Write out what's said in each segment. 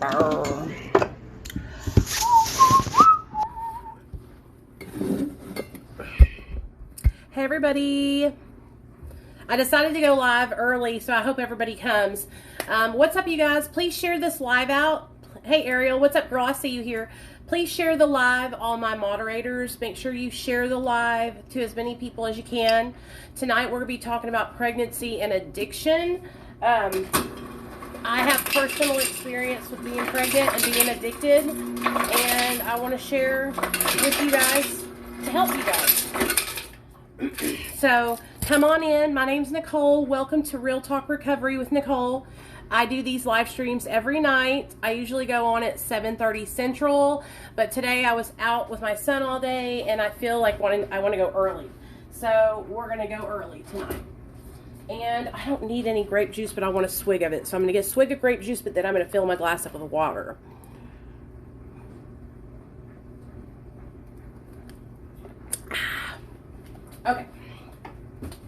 Hey everybody, I decided to go live early, so I hope everybody comes. What's up, you guys? Please share this live out. Hey Ariel, what's up, girl? I see you here. Please share the live, all my moderators. Make sure you share the live to as many people as you can. Tonight we're going to be talking about pregnancy and addiction. I have personal experience with being pregnant and being addicted, and I want to share with you guys to help you guys. So come on in. My name's Nicole. Welcome to Real Talk Recovery with Nicole. I do these live streams every night. I usually go on at 7:30 Central, but today I was out with my son all day and I feel like I want to go early. So we're going to go early tonight. And I don't need any grape juice, but I want a swig of it. So I'm going to get a swig of grape juice, but then I'm going to fill my glass up with water. Okay.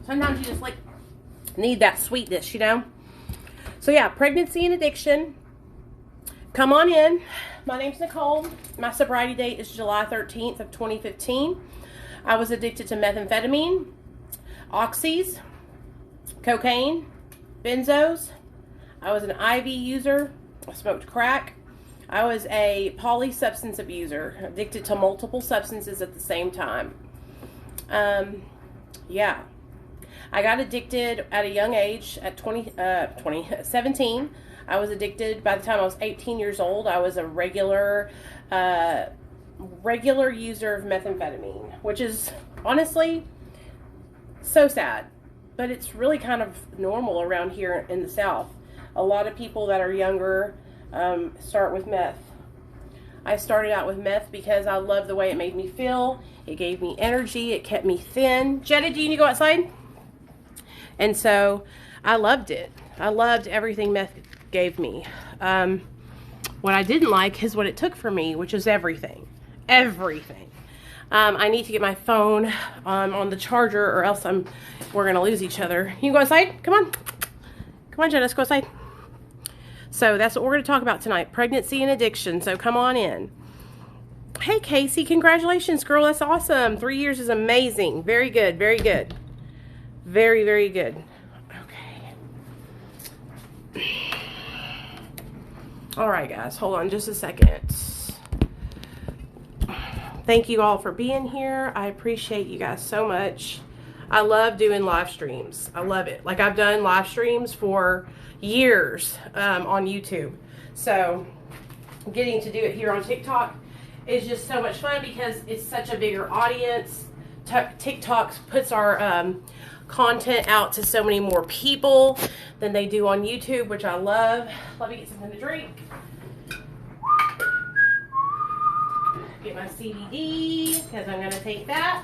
Sometimes you just like need that sweetness, you know? So yeah, pregnancy and addiction. Come on in. My name's Nicole. My sobriety date is July 13th of 2015. I was addicted to methamphetamine, oxys, cocaine, benzos. I was an IV user. I smoked crack. I was a polysubstance abuser, addicted to multiple substances at the same time. Yeah. I got addicted at a young age at 17. I was addicted by the time I was 18 years old. I was a regular user of methamphetamine, which is honestly so sad, but it's really kind of normal around here in the South. A lot of people that are younger start with meth. I started out with meth because I loved the way it made me feel. It gave me energy. It kept me thin. Jetta, do you need to go outside? And so I loved it. I loved everything meth gave me. What I didn't like is what it took from me, which is everything. Everything. I need to get my phone on the charger, or else we're going to lose each other. You can go outside? Come on. Come on, Jetta, let's go outside. So that's what we're going to talk about tonight, pregnancy and addiction. So come on in. Hey, Casey, congratulations, girl. That's awesome. 3 years is amazing. Very good, very good. Very, very good. Okay. All right, guys, hold on just a second. Thank you all for being here. I appreciate you guys so much. I love doing live streams. I love it. Like, I've done live streams for years on YouTube. So getting to do it here on TikTok is just so much fun because it's such a bigger audience. TikTok puts our content out to so many more people than they do on YouTube, which I love. Let me get something to drink. Get my CBD because I'm going to take that.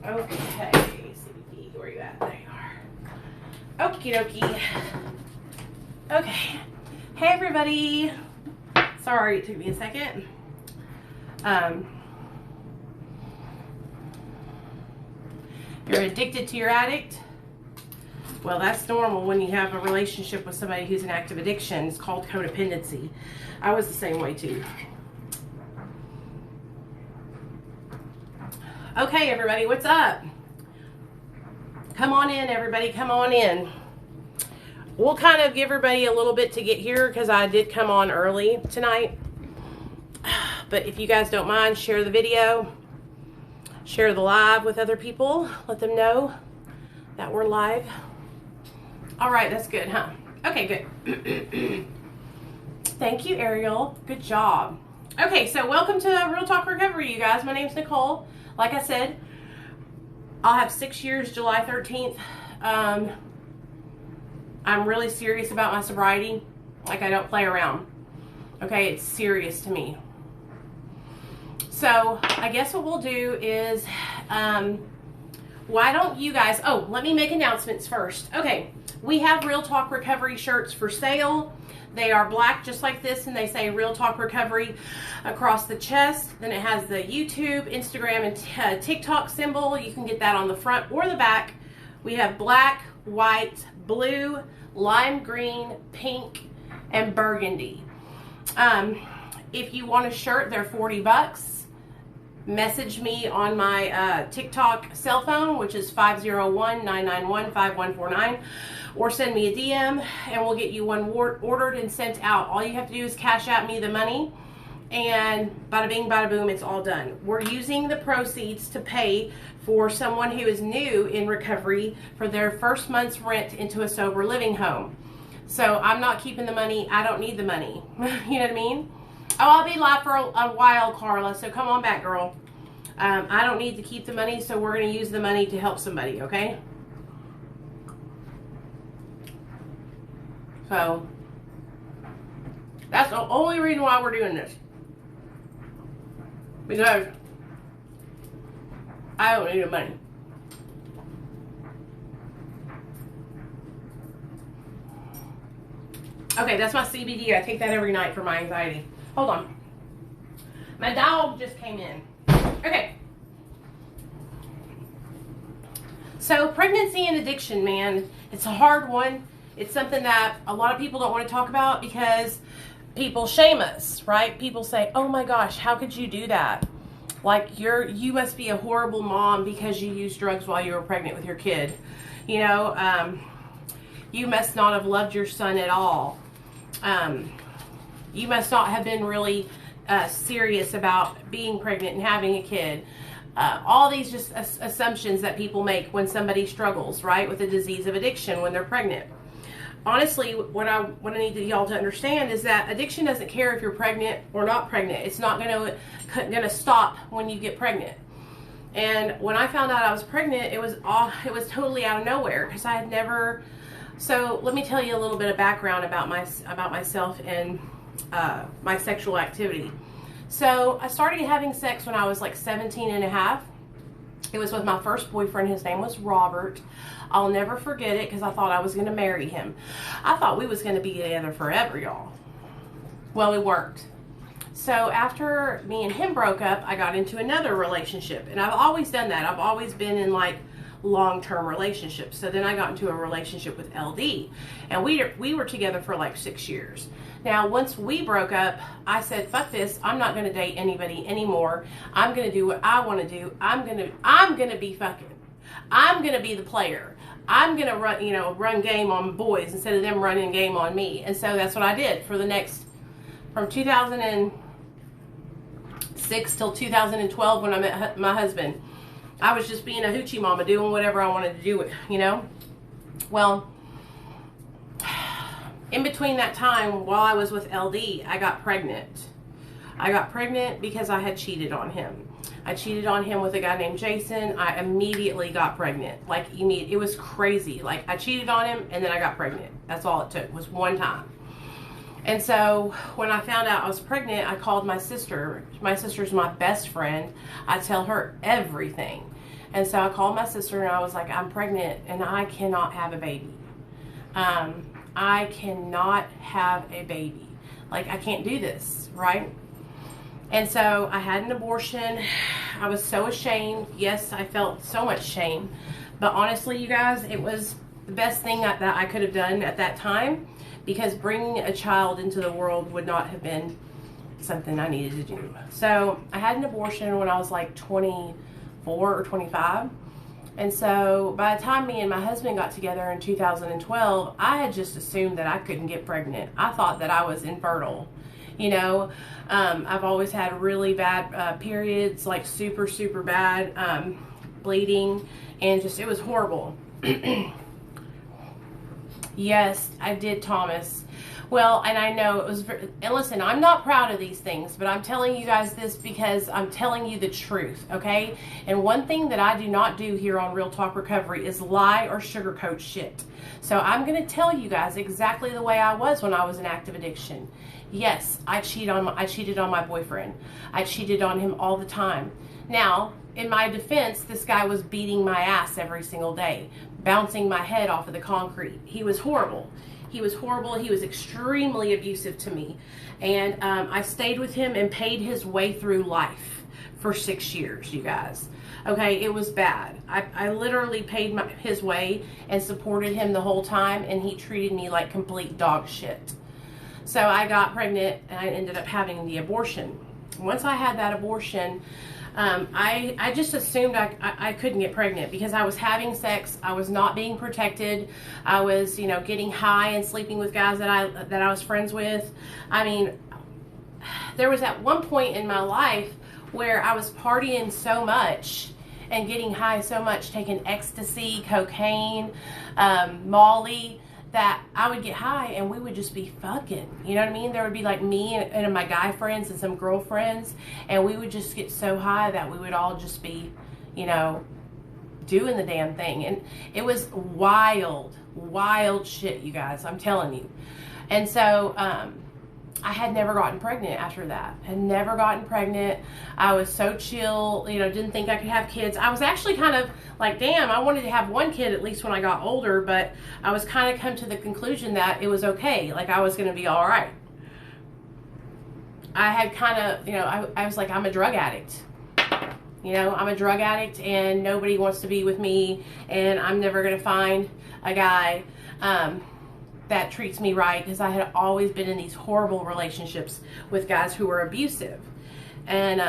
Okay, CBD, where are you at? There you are. Okie dokie. Okay. Hey everybody. Sorry, it took me a second. You're addicted to your addict? Well, that's normal when you have a relationship with somebody who's in active addiction. It's called codependency. I was the same way too. Okay, everybody, what's up? Come on in, everybody, come on in. We'll kind of give everybody a little bit to get here because I did come on early tonight. But if you guys don't mind, share the video. Share the live with other people. Let them know that we're live. All right, that's good, huh? Okay, good. Thank you, Ariel. Good job. Okay, so welcome to Real Talk Recovery, you guys. My name's Nicole. Like I said, I'll have 6 years July 13th. I'm really serious about my sobriety. Like, I don't play around. Okay, it's serious to me. So I guess what we'll do is, why don't you guys, let me make announcements first. Okay, we have Real Talk Recovery shirts for sale. They are black just like this, and they say Real Talk Recovery across the chest. Then it has the YouTube, Instagram, and TikTok symbol. You can get that on the front or the back. We have black, white, blue, lime green, pink, and burgundy. If you want a shirt, they're $40. Message me on my TikTok cell phone, which is 501-991-5149, or send me a DM, and we'll get you one ordered and sent out. All you have to do is cash out me the money, and bada bing, bada boom, it's all done. We're using the proceeds to pay for someone who is new in recovery for their first month's rent into a sober living home. So I'm not keeping the money. I don't need the money. You know what I mean? Oh, I'll be live for a while, Carla, so come on back, girl. I don't need to keep the money, so we're going to use the money to help somebody, okay? So, that's the only reason why we're doing this. Because I don't need the money. Okay, that's my CBD. I take that every night for my anxiety. Hold on. My dog just came in. Okay. So pregnancy and addiction, man, it's a hard one. It's something that a lot of people don't want to talk about because people shame us, right? People say, oh my gosh, how could you do that? Like you must be a horrible mom because you used drugs while you were pregnant with your kid. You know, you must not have loved your son at all. You must not have been really serious about being pregnant and having a kid. All these just assumptions that people make when somebody struggles, right, with a disease of addiction when they're pregnant. Honestly, what I need y'all to understand is that addiction doesn't care if you're pregnant or not pregnant. It's not gonna stop when you get pregnant. And when I found out I was pregnant, it was totally out of nowhere because I had never. So let me tell you a little bit of background about myself and my sexual activity. So I started having sex when I was like 17 and a half. It was with my first boyfriend. His name was Robert. I'll never forget it because I thought I was going to marry him. I thought we was going to be together forever, y'all. Well, it worked. So after me and him broke up, I got into another relationship. And I've always done that. I've always been in like long-term relationships. So then I got into a relationship with LD. And we were together for like 6 years. Now, once we broke up, I said, fuck this. I'm not going to date anybody anymore. I'm going to do what I want to do. I'm going to be fucking. I'm going to be the player. I'm going to run game on boys instead of them running game on me. And so that's what I did for the next, from 2006 till 2012 when I met my husband. I was just being a hoochie mama, doing whatever I wanted to do, you know? Well, in between that time, while I was with LD, I got pregnant. I got pregnant because I had cheated on him. I cheated on him with a guy named Jason. I immediately got pregnant. Like, it was crazy. Like, I cheated on him, and then I got pregnant. That's all it took, was one time. And so, when I found out I was pregnant, I called my sister. My sister's my best friend. I tell her everything. And so, I called my sister, and I was like, I'm pregnant, and I cannot have a baby. I cannot have a baby. Like, I can't do this, right? And so I had an abortion. I was so ashamed. Yes, I felt so much shame. But honestly, you guys, it was the best thing that I could have done at that time, because bringing a child into the world would not have been something I needed to do. So I had an abortion when I was like 24 or 25. And so by the time me and my husband got together in 2012, I had just assumed that I couldn't get pregnant. I thought that I was infertile. You know, I've always had really bad periods, like super, super bad bleeding, and just, it was horrible. Yes, I did, Thomas. Well, and I know it was, and listen, I'm not proud of these things, but I'm telling you guys this because I'm telling you the truth, okay? And one thing that I do not do here on Real Talk Recovery is lie or sugarcoat shit. So I'm going to tell you guys exactly the way I was when I was in active addiction. Yes, I cheated on my boyfriend. I cheated on him all the time. Now, in my defense, this guy was beating my ass every single day, bouncing my head off of the concrete. He was horrible. He was horrible. He was extremely abusive to me. And I stayed with him and paid his way through life for 6 years, you guys. Okay, it was bad. I literally paid his way and supported him the whole time, and he treated me like complete dog shit. So I got pregnant and I ended up having the abortion. Once I had that abortion, I just assumed I couldn't get pregnant because I was having sex. I was not being protected. I was, getting high and sleeping with guys that I was friends with. I mean, there was at one point in my life where I was partying so much and getting high so much, taking ecstasy, cocaine, Molly, that I would get high and we would just be fucking. You know what I mean? There would be like me and my guy friends and some girlfriends, and we would just get so high that we would all just be, doing the damn thing. And it was wild shit, you guys. I'm telling you. And so, I had never gotten pregnant after that. Had never gotten pregnant. I was so chill, didn't think I could have kids. I was actually kind of like, damn, I wanted to have one kid at least when I got older, but I was kind of come to the conclusion that it was okay. Like I was going to be all right. I had kind of, I was like, I'm a drug addict. I'm a drug addict and nobody wants to be with me, and I'm never going to find a guy, that treats me right, because I had always been in these horrible relationships with guys who were abusive. And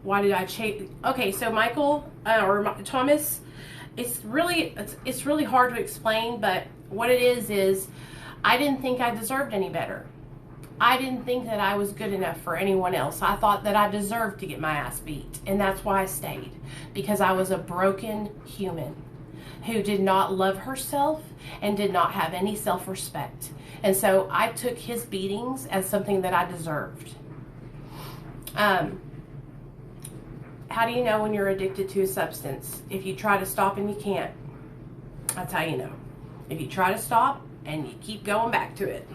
why did I change? Okay, so Michael or Thomas, it's really hard to explain, but what it is I didn't think I deserved any better. I didn't think that I was good enough for anyone else. I thought that I deserved to get my ass beat, and that's why I stayed, because I was a broken human who did not love herself and did not have any self-respect. And so I took his beatings as something that I deserved. How do you know when you're addicted to a substance? If you try to stop and you can't. That's how you know. If you try to stop and you keep going back to it.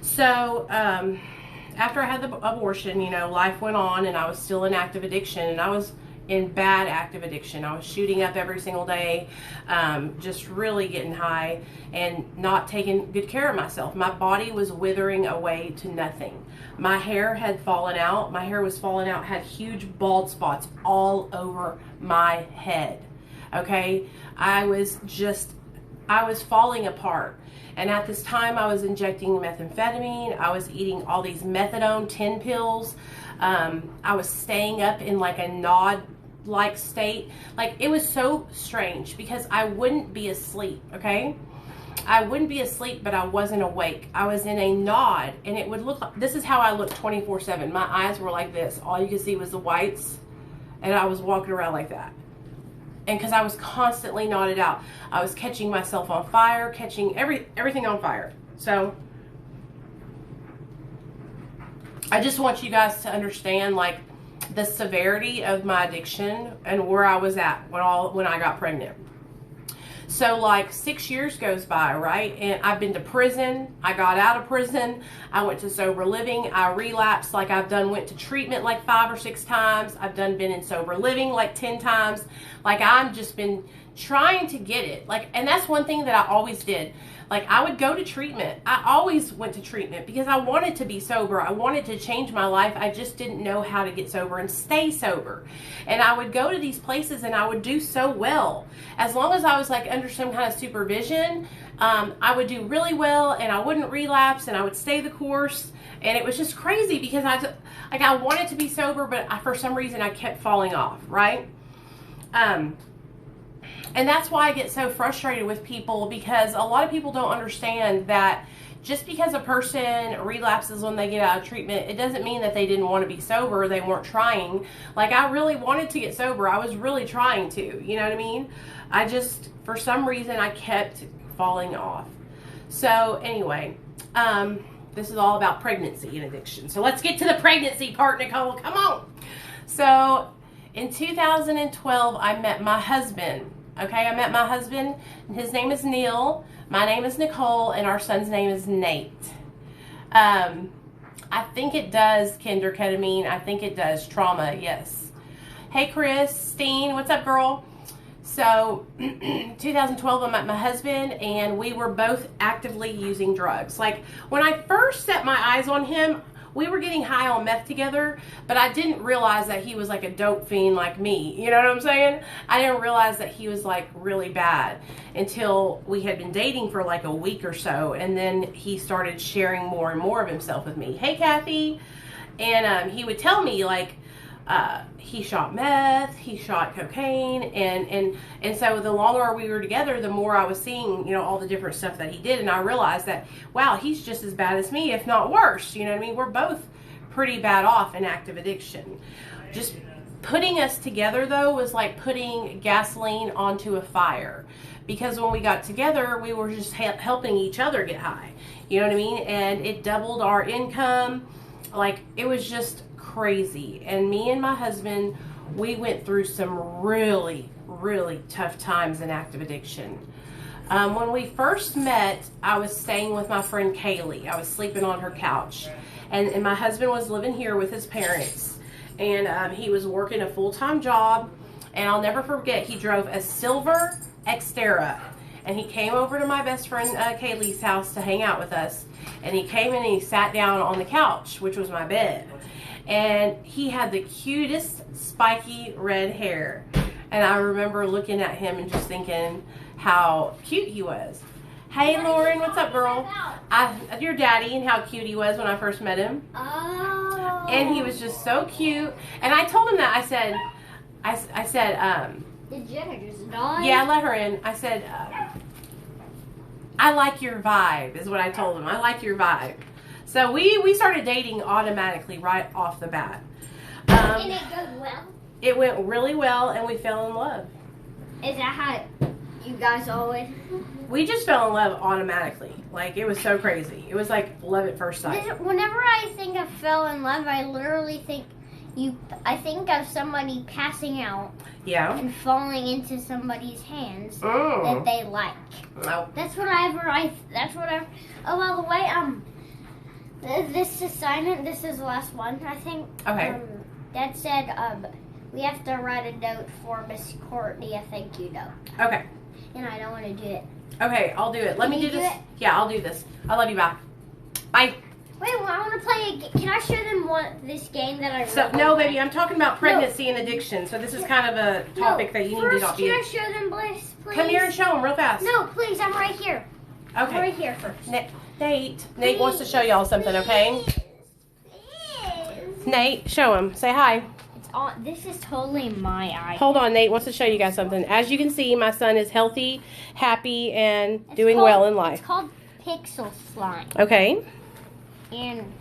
So after I had the abortion, life went on, and I was still in active addiction, and I was in bad active addiction. I was shooting up every single day, just really getting high and not taking good care of myself. My body was withering away to nothing. My hair had fallen out. My hair was falling out, had huge bald spots all over my head. Okay? I was falling apart. And at this time, I was injecting methamphetamine. I was eating all these methadone 10 pills. I was staying up in like a nod-like state. Like, it was so strange because I wouldn't be asleep, okay? I wouldn't be asleep, but I wasn't awake. I was in a nod, and it would look like, this is how I looked 24/7. My eyes were like this. All you could see was the whites, and I was walking around like that. And because I was constantly nodded out, I was catching myself on fire, catching everything on fire. So I just want you guys to understand, like, the severity of my addiction and where I was at when I got pregnant. So like 6 years goes by, right? And I've been to prison. I got out of prison. I went to sober living. I relapsed. Like went to treatment like 5 or 6 times. Been in sober living like 10 times. Like I've just been trying to get it. Like, and that's one thing that I always did. Like I would go to treatment. I always went to treatment because I wanted to be sober. I wanted to change my life. I just didn't know how to get sober and stay sober. And I would go to these places and I would do so well. As long as I was like under some kind of supervision, I would do really well and I wouldn't relapse and I would stay the course. And it was just crazy because I wanted to be sober, but for some reason I kept falling off, right? And that's why I get so frustrated with people, because a lot of people don't understand that just because a person relapses when they get out of treatment, it doesn't mean that they didn't want to be sober. They weren't trying. Like I really wanted to get sober. I was really trying to, you know what I mean? I just, for some reason, I kept falling off. So anyway, this is all about pregnancy and addiction. So let's get to the pregnancy part, Nicole. Come on. So in 2012, I met my husband. Okay, I met my husband, and his name is Neil. My name is Nicole, and our son's name is Nate. I think it does kinder ketamine. I think it does trauma, yes. Hey, Christine, what's up, girl? So, 2012, I met my husband, and we were both actively using drugs. Like, when I first set my eyes on him, we were getting high on meth together, but I didn't realize that he was like a dope fiend like me. You know what I'm saying? I didn't realize that he was like really bad until we had been dating for like a week or so, and then he started sharing more and more of himself with me. Hey, Kathy. And he would tell me like, he shot meth, he shot cocaine, and so the longer we were together, the more I was seeing, you know, all the different stuff that he did, and I realized that, wow, he's just as bad as me, if not worse. You know what I mean? We're both pretty bad off in active addiction. Just putting us together, though, was like putting gasoline onto a fire, because when we got together, we were just helping each other get high. You know what I mean? And it doubled our income. Like, it was just crazy. And me and my husband, we went through some really, really tough times in active addiction. When we first met, I was staying with my friend Kaylee. I was sleeping on her couch, and my husband was living here with his parents, and he was working a full-time job. And I'll never forget, he drove a silver Xterra, and he came over to my best friend Kaylee's house to hang out with us. And he came in and he sat down on the couch, which was my bed. And he had the cutest spiky red hair. And I remember looking at him and just thinking how cute he was. Hey, Lauren, what's up, girl? Your daddy, and how cute he was when I first met him. Oh. And he was just so cute. And I told him that. I said, Did Jenna just die? yeah, let her in. I said, I like your vibe, is what I told him. I like your vibe. So we started dating automatically right off the bat. And it goes well? It went really well, and we fell in love. Is that how you guys always? We just fell in love automatically. Like, it was so crazy. It was like love at first sight. Whenever I think of fell in love, I literally think I think of somebody passing out. Yeah. And falling into somebody's hands Mm. that they like. No. That's what I. Oh, by the way, this assignment, this is the last one, I think. Okay. Dad said, we have to write a note for Miss Courtney, a thank you note. Okay. And I don't want to do it. Okay, I'll do it. Let me Can do you this. do it? Yeah, I'll do this. I love you. Bye. Bye. Wait, well, I want to play can I show them this game that I So, really no, like? baby, I'm talking about pregnancy and addiction. So this is kind of a topic that you need to first, not can be. I show them, please? Come here and show them real fast. No, please, I'm right here. I'm Okay. right here first. Nate wants to show y'all something, okay? Please. Nate, show him. Say hi. It's on. This is totally my eye. Hold on, Nate wants to show you guys something. As you can see, my son is healthy, happy, and It's doing called- well in life. It's called Pixel Slime. Okay. And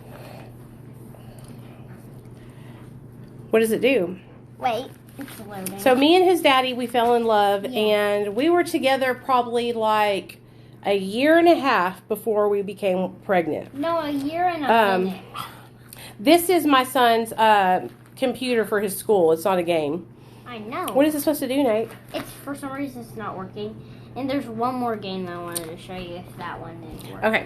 What does it do? wait, it's loading. So me and his daddy, we fell in love, Yeah. and we were together probably like a year and a half before we became pregnant. No, a year and a minute. This is my son's computer for his school. It's not a game. I know. What is it supposed to do, Nate? It's for some reason it's not working. And there's one more game that I wanted to show you if that one didn't work. Okay.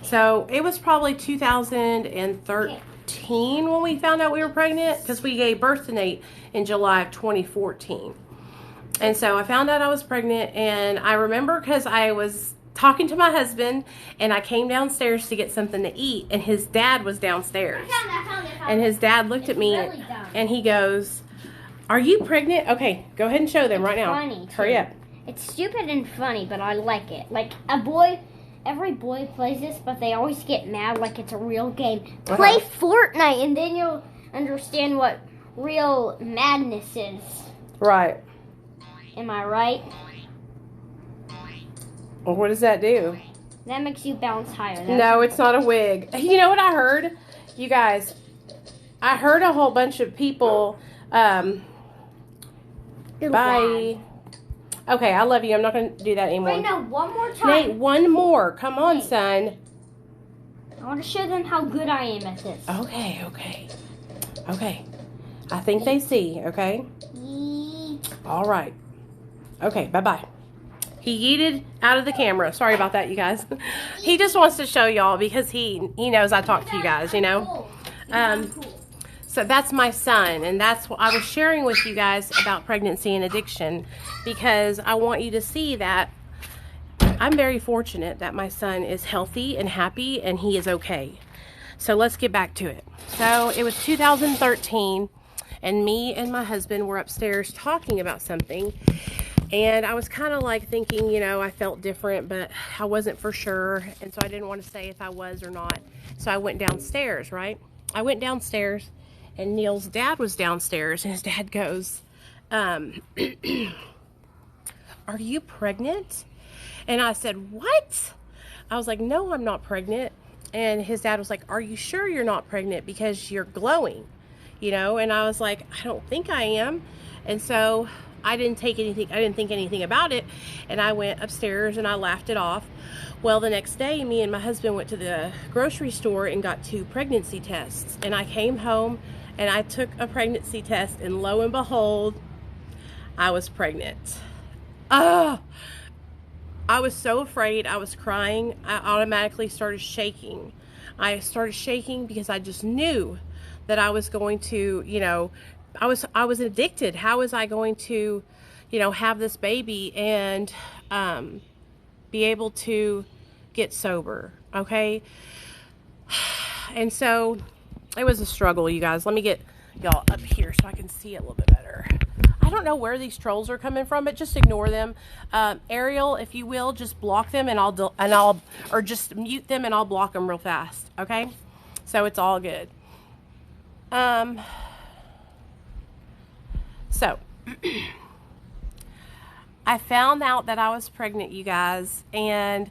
So it was probably 2013 when we found out we were pregnant, because we gave birth to Nate in July of 2014. And so I found out I was pregnant, and I remember because I was talking to my husband, and I came downstairs to get something to eat, and his dad was downstairs. I found it. And his dad looked at me, really dumb. and he goes, "Are you pregnant?" Okay, go ahead and show them right now. Funny, Hurry too. up. It's stupid and funny, but I like it. Like every boy plays this, but they always get mad like it's a real game. Uh-huh. Play Fortnite, and then you'll understand what real madness is. Right. Am I right? Well, what does that do? That makes you bounce higher. No, it's not a wig. You know what I heard? You guys, I heard a whole bunch of people, You're bye. Okay, I love you. I'm not going to do that anymore. Wait, no, one more time. Nate, one more. Come on, Nate. son. I want to show them how good I am at this. Okay. I think they see, okay? All right. Okay, bye-bye. He yeeted out of the camera. Sorry about that, you guys. He just wants to show y'all because he knows I talk to you guys, you know? So that's my son, and that's what I was sharing with you guys about pregnancy and addiction, because I want you to see that I'm very fortunate that my son is healthy and happy and he is okay. So let's get back to it. So it was 2013, and me and my husband were upstairs talking about something. And I was kind of like thinking, you know, I felt different, but I wasn't for sure. And so I didn't want to say if I was or not. So I went downstairs, right? I went downstairs, and Neil's dad was downstairs. And his dad goes, are you pregnant? And I said, what? I was like, no, I'm not pregnant. And his dad was like, are you sure you're not pregnant? Because you're glowing, you know? And I was like, I don't think I am. And so I didn't think anything about it. And I went upstairs and I laughed it off. Well, the next day, me and my husband went to the grocery store and got 2 pregnancy tests. And I came home and I took a pregnancy test, and lo and behold, I was pregnant. I was so afraid. I was crying. I automatically started shaking. I started shaking because I just knew that I was going to, you know, I was addicted. How was I going to, you know, have this baby and be able to get sober? Okay. And so it was a struggle, you guys. Let me get y'all up here so I can see it a little bit better. I don't know where these trolls are coming from, but just ignore them. Ariel, if you will, just block them, and or just mute them, and I'll block them real fast. Okay, so it's all good. So I found out that I was pregnant, you guys, and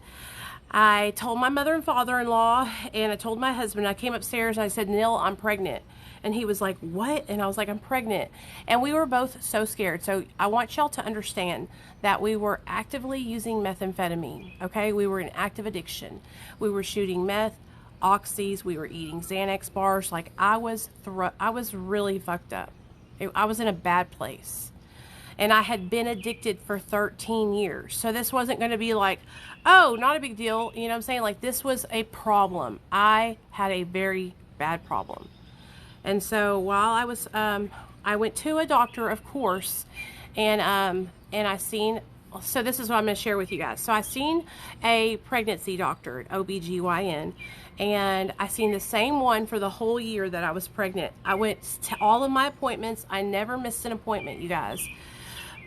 I told my mother and father-in-law, and I told my husband. I came upstairs and I said, Neil, I'm pregnant. And he was like, what? And I was like, I'm pregnant. And we were both so scared. So I want y'all to understand that we were actively using methamphetamine, okay? We were in active addiction. We were shooting meth, oxys. We were eating Xanax bars. Like, I was really fucked up. I was in a bad place. And I had been addicted for 13 years. So this wasn't going to be like, oh, not a big deal. You know what I'm saying? Like, this was a problem. I had a very bad problem. And so while I was, I went to a doctor, of course, and I seen, so this is what I'm going to share with you guys. So I seen a pregnancy doctor, OBGYN, and I seen the same one for the whole year that I was pregnant. I went to all of my appointments. I never missed an appointment, you guys.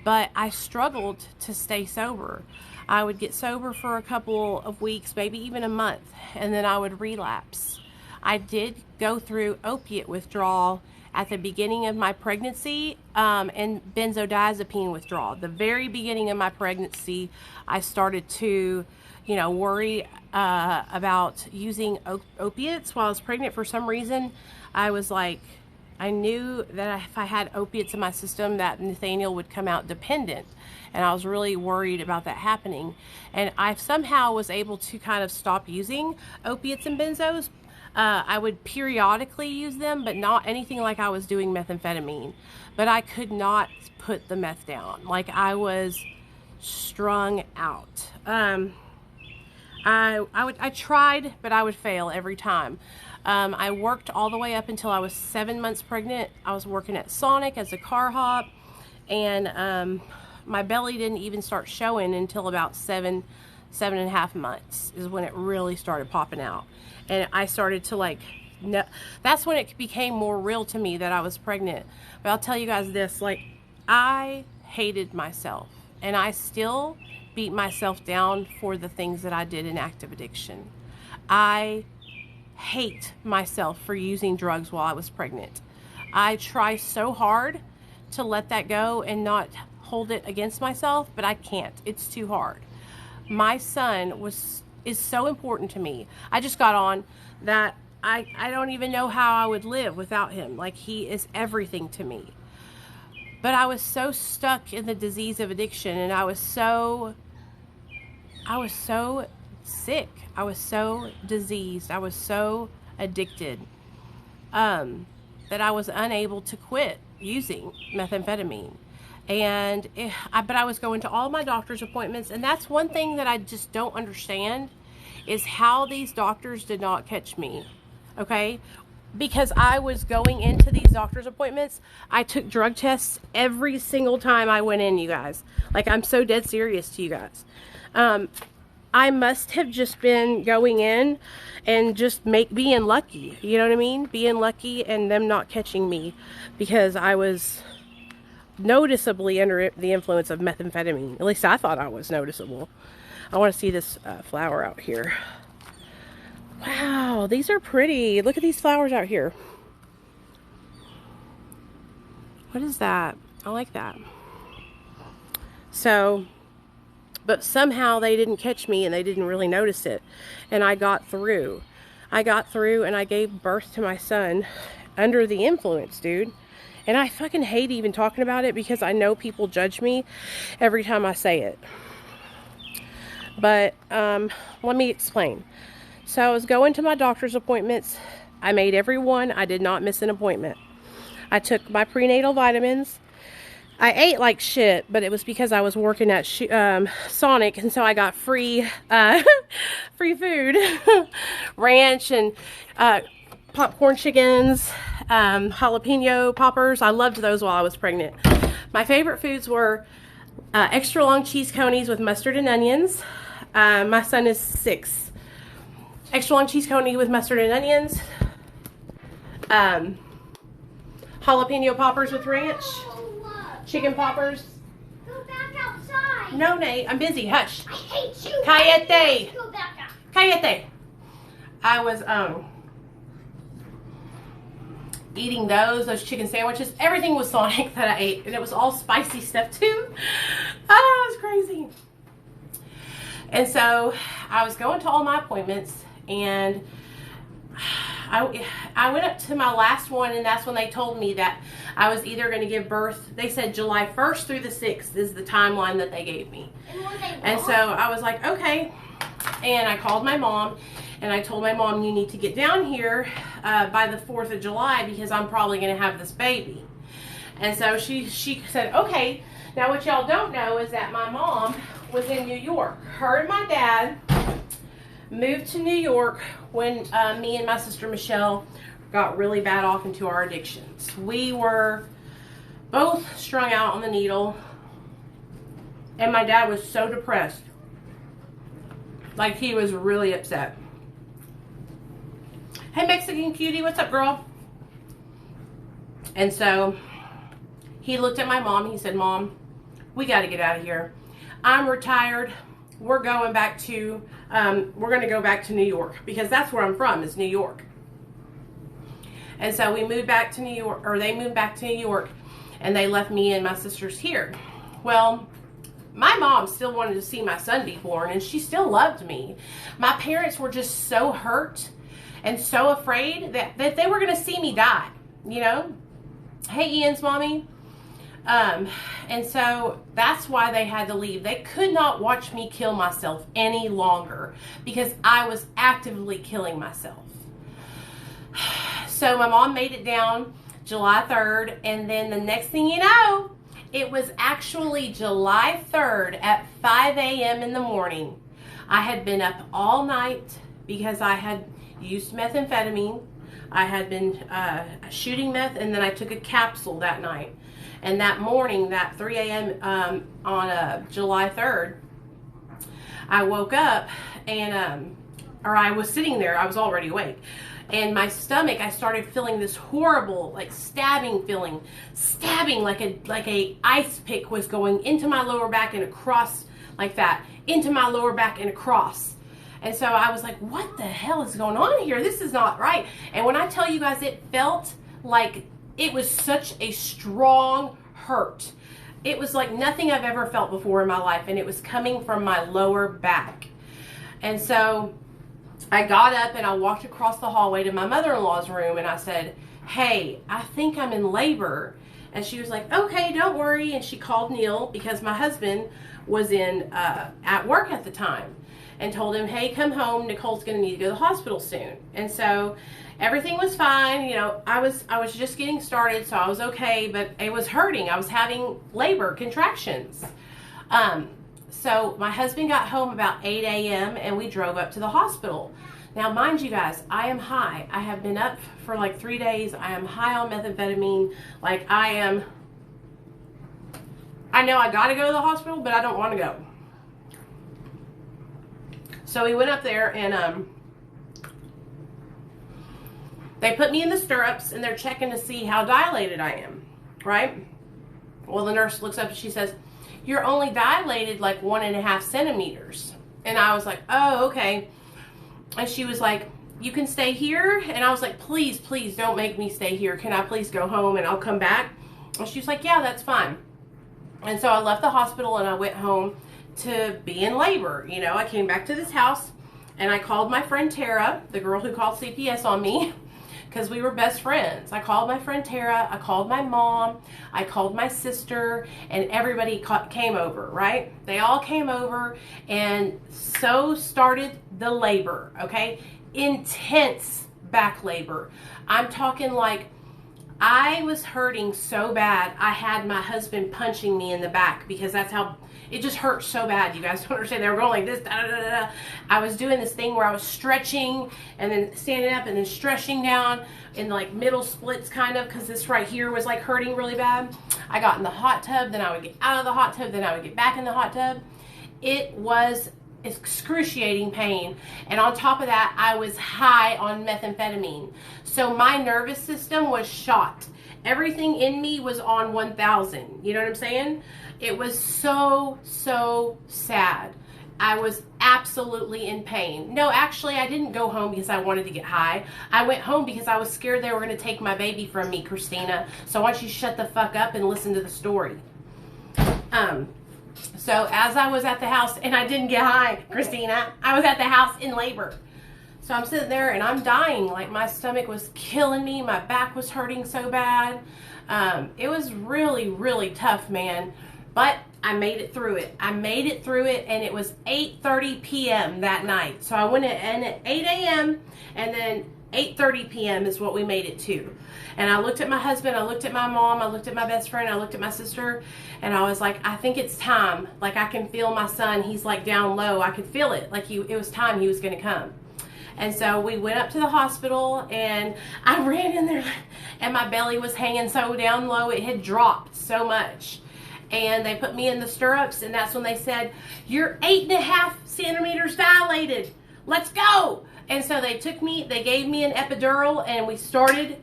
But I struggled to stay sober. I would get sober for a couple of weeks, maybe even a month, and then I would relapse. I did go through opiate withdrawal at the beginning of my pregnancy and benzodiazepine withdrawal. The very beginning of my pregnancy, I started to, you know, worry about using opiates while I was pregnant. For some reason, I was like, I knew that if I had opiates in my system, that Nathaniel would come out dependent. And I was really worried about that happening. And I somehow was able to kind of stop using opiates and benzos. I would periodically use them, but not anything like I was doing methamphetamine. But I could not put the meth down. Like, I was strung out. I tried, but I would fail every time. I worked all the way up until I was 7 months pregnant. I was working at Sonic as a car hop, and my belly didn't even start showing until about 7.5 months is when it really started popping out. And I started to like, no, that's when it became more real to me that I was pregnant. But I'll tell you guys this, like, I hated myself, and I still beat myself down for the things that I did in active addiction. I hate myself for using drugs while I was pregnant. I try so hard to let that go and not hold it against myself, but I can't. It's too hard. My son is so important to me. I just got on that I don't even know how I would live without him. Like, he is everything to me. But I was so stuck in the disease of addiction, and I was so sick. I was so diseased. I was so addicted that I was unable to quit using methamphetamine. But I was going to all my doctor's appointments, and that's one thing that I just don't understand is how these doctors did not catch me, okay? Because I was going into these doctor's appointments, I took drug tests every single time I went in, you guys. Like, I'm so dead serious to you guys. I must have just been going in and just being lucky. You know what I mean? Being lucky and them not catching me because I was noticeably under the influence of methamphetamine. At least I thought I was noticeable. I want to see this flower out here. Wow, these are pretty. Look at these flowers out here. What is that? I like that. So, but somehow they didn't catch me and they didn't really notice it. And I got through. I got through and I gave birth to my son under the influence, dude. And I fucking hate even talking about it because I know people judge me every time I say it. But let me explain. So I was going to my doctor's appointments. I made every one. I did not miss an appointment. I took my prenatal vitamins. I ate like shit, but it was because I was working at Sonic, and so I got free free food, ranch and popcorn chickens, jalapeno poppers. I loved those while I was pregnant. My favorite foods were extra long cheese conies with mustard and onions. My son is 6. Extra long cheese coney with mustard and onions. Jalapeno poppers with ranch. Chicken poppers. Go back outside. No, Nate, I'm busy. Hush. I hate you. Cállate. Go back out. Cállate. I was eating those chicken sandwiches. Everything was Sonic that I ate, and it was all spicy stuff too. Oh, it was crazy. And so I was going to all my appointments, and I went up to my last one, and that's when they told me that I was either going to give birth. They said July 1st through the 6th is the timeline that they gave me. And so I was like, okay. And I called my mom, and I told my mom, you need to get down here by the 4th of July because I'm probably going to have this baby. And so she said, okay. Now what y'all don't know is that my mom was in New York. Her and my dad moved to New York when me and my sister Michelle got really bad off into our addictions. We were both strung out on the needle, and my dad was so depressed. Like, he was really upset. Hey, Mexican cutie, what's up, girl? And so he looked at my mom. He said, Mom, we got to get out of here. I'm retired. We're going back to, we're going to go back to New York because that's where I'm from, is New York. And so we moved back to New York, or they moved back to New York, and they left me and my sisters here. Well, my mom still wanted to see my son be born, and she still loved me. My parents were just so hurt and so afraid that they were going to see me die, you know? Hey, Ian's mommy. And so that's why they had to leave. They could not watch me kill myself any longer because I was actively killing myself. So my mom made it down July 3rd, and then the next thing you know, it was actually July 3rd at 5 a.m. in the morning. I had been up all night because I had used methamphetamine. I had been shooting meth, and then I took a capsule that night. And that morning, that 3 a.m. On July 3rd, I woke up and, or I was sitting there, I was already awake. And my stomach, I started feeling this horrible, like stabbing feeling. Stabbing like a ice pick was going into my lower back and across like that. Into my lower back and across. And so I was like, what the hell is going on here? This is not right. And when I tell you guys, it felt like it was such a strong hurt. It was like nothing I've ever felt before in my life. And it was coming from my lower back. And so I got up and I walked across the hallway to my mother-in-law's room, and I said, hey, I think I'm in labor. And she was like, okay, don't worry. And she called Neil, because my husband was at work at the time, and told him, hey, come home. Nicole's going to need to go to the hospital soon. And so everything was fine. You know, I was just getting started, so I was okay, but it was hurting. I was having labor contractions. So my husband got home about 8 a.m. and we drove up to the hospital. Now, mind you guys, I am high. I have been up for like 3 days. I am high on methamphetamine. Like, I know I got to go to the hospital, but I don't want to go. So we went up there and they put me in the stirrups and they're checking to see how dilated I am, right? Well, the nurse looks up and she says, "You're only dilated like 1.5 centimeters." And I was like, "Oh, okay." And she was like, "You can stay here." And I was like, "Please, please don't make me stay here. Can I please go home and I'll come back?" And she was like, "Yeah, that's fine." And so I left the hospital and I went home to be in labor. You know, I came back to this house and I called my friend Tara, the girl who called CPS on me, because we were best friends. I called my friend Tara, I called my mom, I called my sister, and everybody came over, right? They all came over, and so started the labor, okay? Intense back labor. I'm talking like I was hurting so bad, I had my husband punching me in the back because that's how, it just hurt so bad. You guys don't understand. They were going like this, da, da, da, da. I was doing this thing where I was stretching and then standing up and then stretching down in like middle splits kind of, because this right here was like hurting really bad. I got in the hot tub, then I would get out of the hot tub, then I would get back in the hot tub. It was excruciating pain, and on top of that I was high on methamphetamine, so my nervous system was shot. Everything in me was on 1,000. You know what I'm saying? It was so sad. I was absolutely in pain. No, actually I didn't go home because I wanted to get high. I went home because I was scared they were going to take my baby from me, Christina. So why don't you shut the fuck up and listen to the story. So as I was at the house, and I didn't get high, Christina, I was at the house in labor. So I'm sitting there and I'm dying. Like my stomach was killing me. My back was hurting so bad. It was really tough, man. But I made it through it. I made it through it, and it was 8:30 p.m. that night. So I went in at 8 a.m. and then 8:30 p.m. is what we made it to. And I looked at my husband, I looked at my mom, I looked at my best friend, I looked at my sister, and I was like, I think it's time. Like I can feel my son. He's like down low. I could feel it. Like it was time he was going to come. And so we went up to the hospital, and I ran in there, and my belly was hanging so down low. It had dropped so much. And they put me in the stirrups, and that's when they said, "You're 8.5 centimeters dilated. Let's go." And so they took me, they gave me an epidural, and we started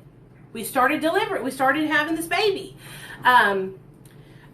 delivering. We started having this baby.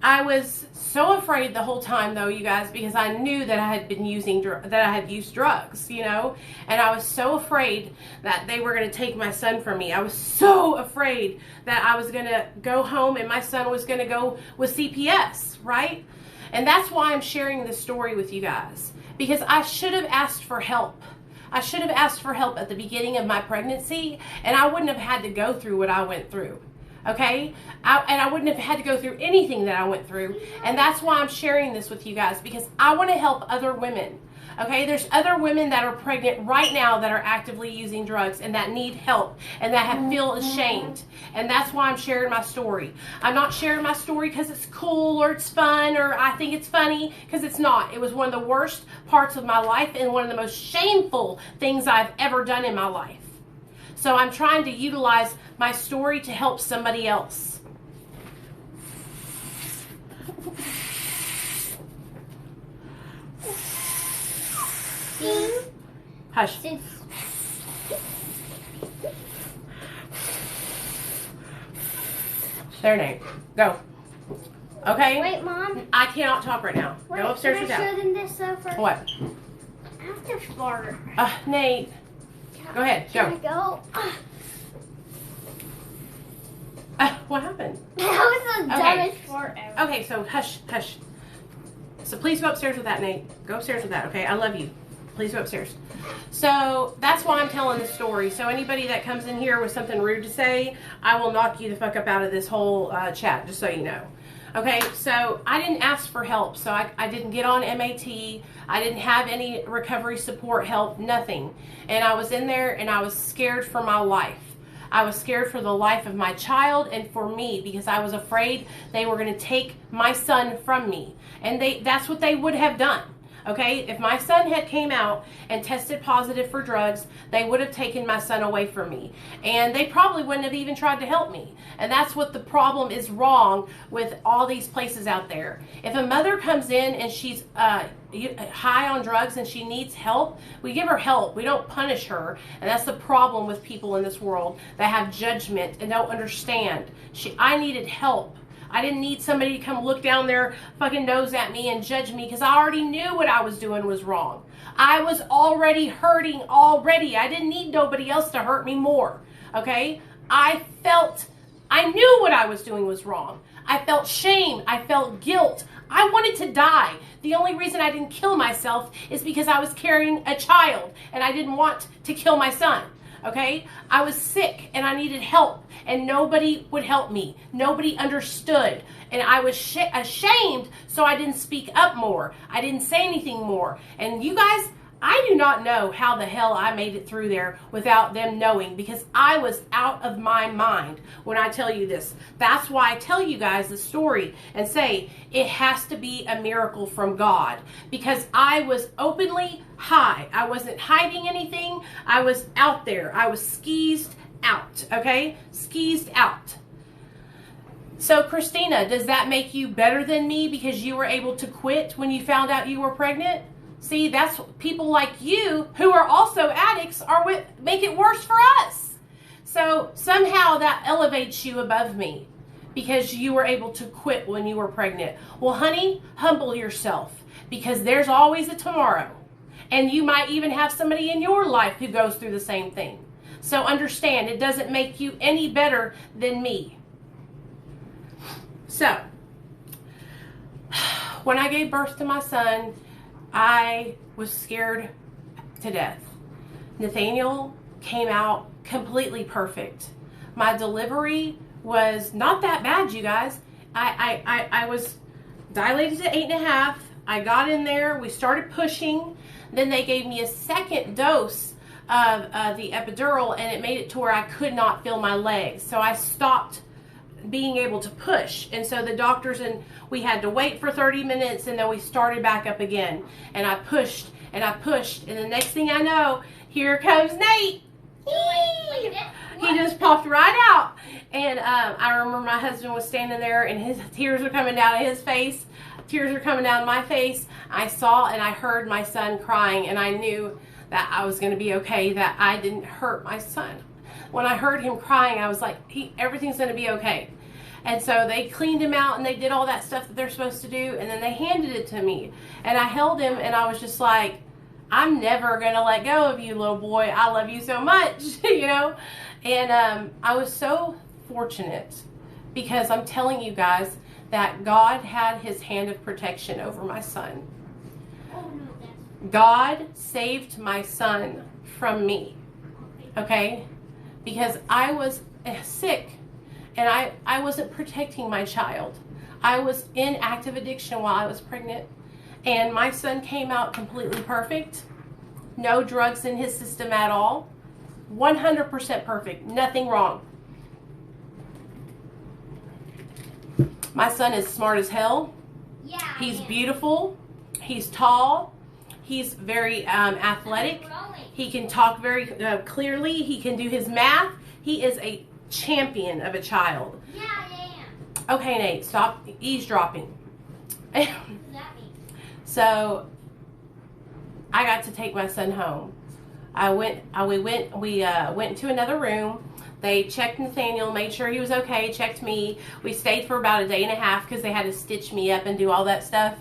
I was so afraid the whole time, though, you guys, because I knew that I had used drugs, you know, and I was so afraid that they were going to take my son from me. I was so afraid that I was going to go home and my son was going to go with CPS, right? And that's why I'm sharing this story with you guys, because I should have asked for help. I should have asked for help at the beginning of my pregnancy, and I wouldn't have had to go through what I went through. Okay? And I wouldn't have had to go through anything that I went through. And that's why I'm sharing this with you guys, because I want to help other women. Okay? There's other women that are pregnant right now that are actively using drugs and that need help and that feel ashamed. And that's why I'm sharing my story. I'm not sharing my story because it's cool or it's fun or I think it's funny, because it's not. It was one of the worst parts of my life and one of the most shameful things I've ever done in my life. So I'm trying to utilize my story to help somebody else. Hush. There, Nate. Go. Okay? Wait, Mom. I cannot talk right now. Wait, Go upstairs can with I Dad. show them this over? What? I have to fart. Nate. Go ahead. Go. Can I go? What happened? That was the Okay. dumbest fart ever. Okay, so hush. So please go upstairs with that, Nate. Go upstairs with that, okay? I love you. Please go upstairs. So that's why I'm telling this story. So anybody that comes in here with something rude to say, I will knock you the fuck up out of this whole chat, just so you know. Okay, so I didn't ask for help. So I didn't get on MAT. I didn't have any recovery support help, nothing. And I was in there and I was scared for my life. I was scared for the life of my child and for me, because I was afraid they were going to take my son from me. And that's what they would have done. Okay, if my son had came out and tested positive for drugs, they would have taken my son away from me. And they probably wouldn't have even tried to help me. And that's what the problem is wrong with all these places out there. If a mother comes in and she's high on drugs and she needs help, we give her help. We don't punish her. And that's the problem with people in this world that have judgment and don't understand. I needed help. I didn't need somebody to come look down their fucking nose at me and judge me because I already knew what I was doing was wrong. I was already hurting already. I didn't need nobody else to hurt me more. Okay? I knew what I was doing was wrong. I felt shame. I felt guilt. I wanted to die. The only reason I didn't kill myself is because I was carrying a child and I didn't want to kill my son. Okay? I was sick and I needed help and nobody would help me. Nobody understood. And I was ashamed, so I didn't speak up more. I didn't say anything more. And you guys, I do not know how the hell I made it through there without them knowing, because I was out of my mind when I tell you this. That's why I tell you guys the story and say it has to be a miracle from God, because I was openly high. I wasn't hiding anything. I was out there. I was skeezed out, okay? Skeezed out. So, Christina, does that make you better than me because you were able to quit when you found out you were pregnant? See, that's people like you who are also addicts make it worse for us. So somehow that elevates you above me because you were able to quit when you were pregnant. Well, honey, humble yourself, because there's always a tomorrow. And you might even have somebody in your life who goes through the same thing. So understand, it doesn't make you any better than me. So, when I gave birth to my son, I was scared to death. Nathaniel came out completely perfect. My delivery was not that bad, you guys. I was dilated to 8.5. I got in there. We started pushing. Then they gave me a second dose of the epidural, and it made it to where I could not feel my legs. So I stopped being able to push, and so the doctors, and we had to wait for 30 minutes, and then we started back up again, and I pushed and I pushed, and the next thing I know, here comes Nate. He just popped right out, and I remember my husband was standing there and his tears were coming down his face, tears were coming down my face. I saw and I heard my son crying, and I knew that I was going to be okay, that I didn't hurt my son. When I heard him crying, I was like, everything's going to be okay. And so they cleaned him out and they did all that stuff that they're supposed to do, and then they handed it to me. And I held him and I was just like, I'm never going to let go of you, little boy. I love you so much, you know. And I was so fortunate, because I'm telling you guys that God had his hand of protection over my son. God saved my son from me, okay? Because I was sick and I wasn't protecting my child. I was in active addiction while I was pregnant, and my son came out completely perfect. No drugs in his system at all. 100% perfect. Nothing wrong. My son is smart as hell. Yeah, He's beautiful. He's tall. He's very athletic. He can talk very clearly. He can do his math. He is a champion of a child. Yeah, I am. Okay, Nate, stop eavesdropping. What does that mean? So I got to take my son home. We went to another room. They checked Nathaniel, made sure he was okay, checked me. We stayed for about 1.5 days because they had to stitch me up and do all that stuff.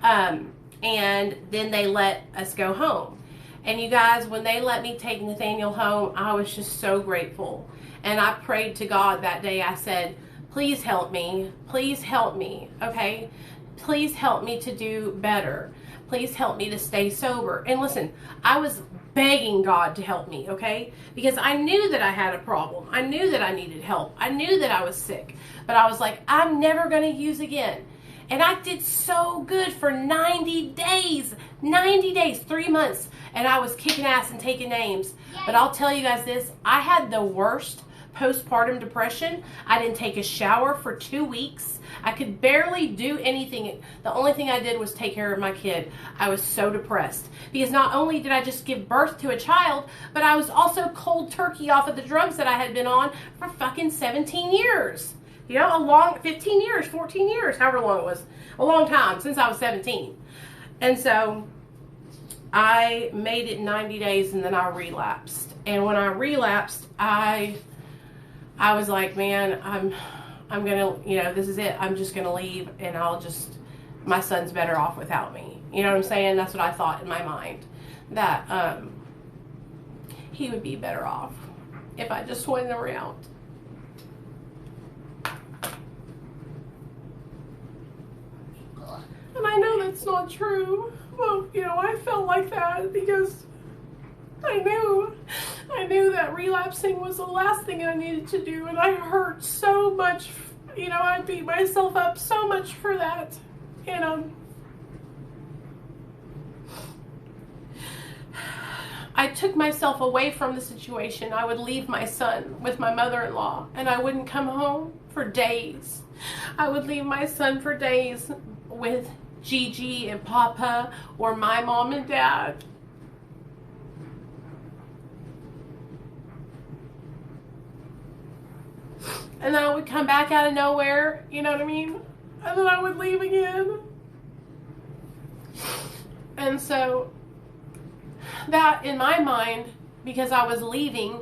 And then they let us go home. And you guys, when they let me take Nathaniel home, I was just so grateful. And I prayed to God that day. I said, please help me. Please help me, okay? Please help me to do better. Please help me to stay sober. And listen, I was begging God to help me, okay? Because I knew that I had a problem. I knew that I needed help. I knew that I was sick. But I was like, I'm never going to use again. And I did so good for 90 days. 90 days, 3 months. And I was kicking ass and taking names. But I'll tell you guys this, I had the worst postpartum depression. I didn't take a shower for 2 weeks. I could barely do anything. The only thing I did was take care of my kid. I was so depressed because not only did I just give birth to a child, but I was also cold turkey off of the drugs that I had been on for fucking 17 years. You know, a long 15 years, 14 years, however long it was. A long time, since I was 17. And so I made it 90 days and then I relapsed. And when I relapsed, I was like, man, I'm gonna, you know, this is it. I'm just gonna leave and my son's better off without me. You know what I'm saying? That's what I thought in my mind. That he would be better off if I just went around. And I know that's not true. Well, you know, I felt like that because I knew that relapsing was the last thing I needed to do, and I hurt so much. You know, I beat myself up so much for that. And I took myself away from the situation. I would leave my son with my mother-in-law, and I wouldn't come home for days. I would leave my son for days with Gigi and Papa or my mom and dad. And then I would come back out of nowhere, you know what I mean? And then I would leave again. And so that in my mind, because I was leaving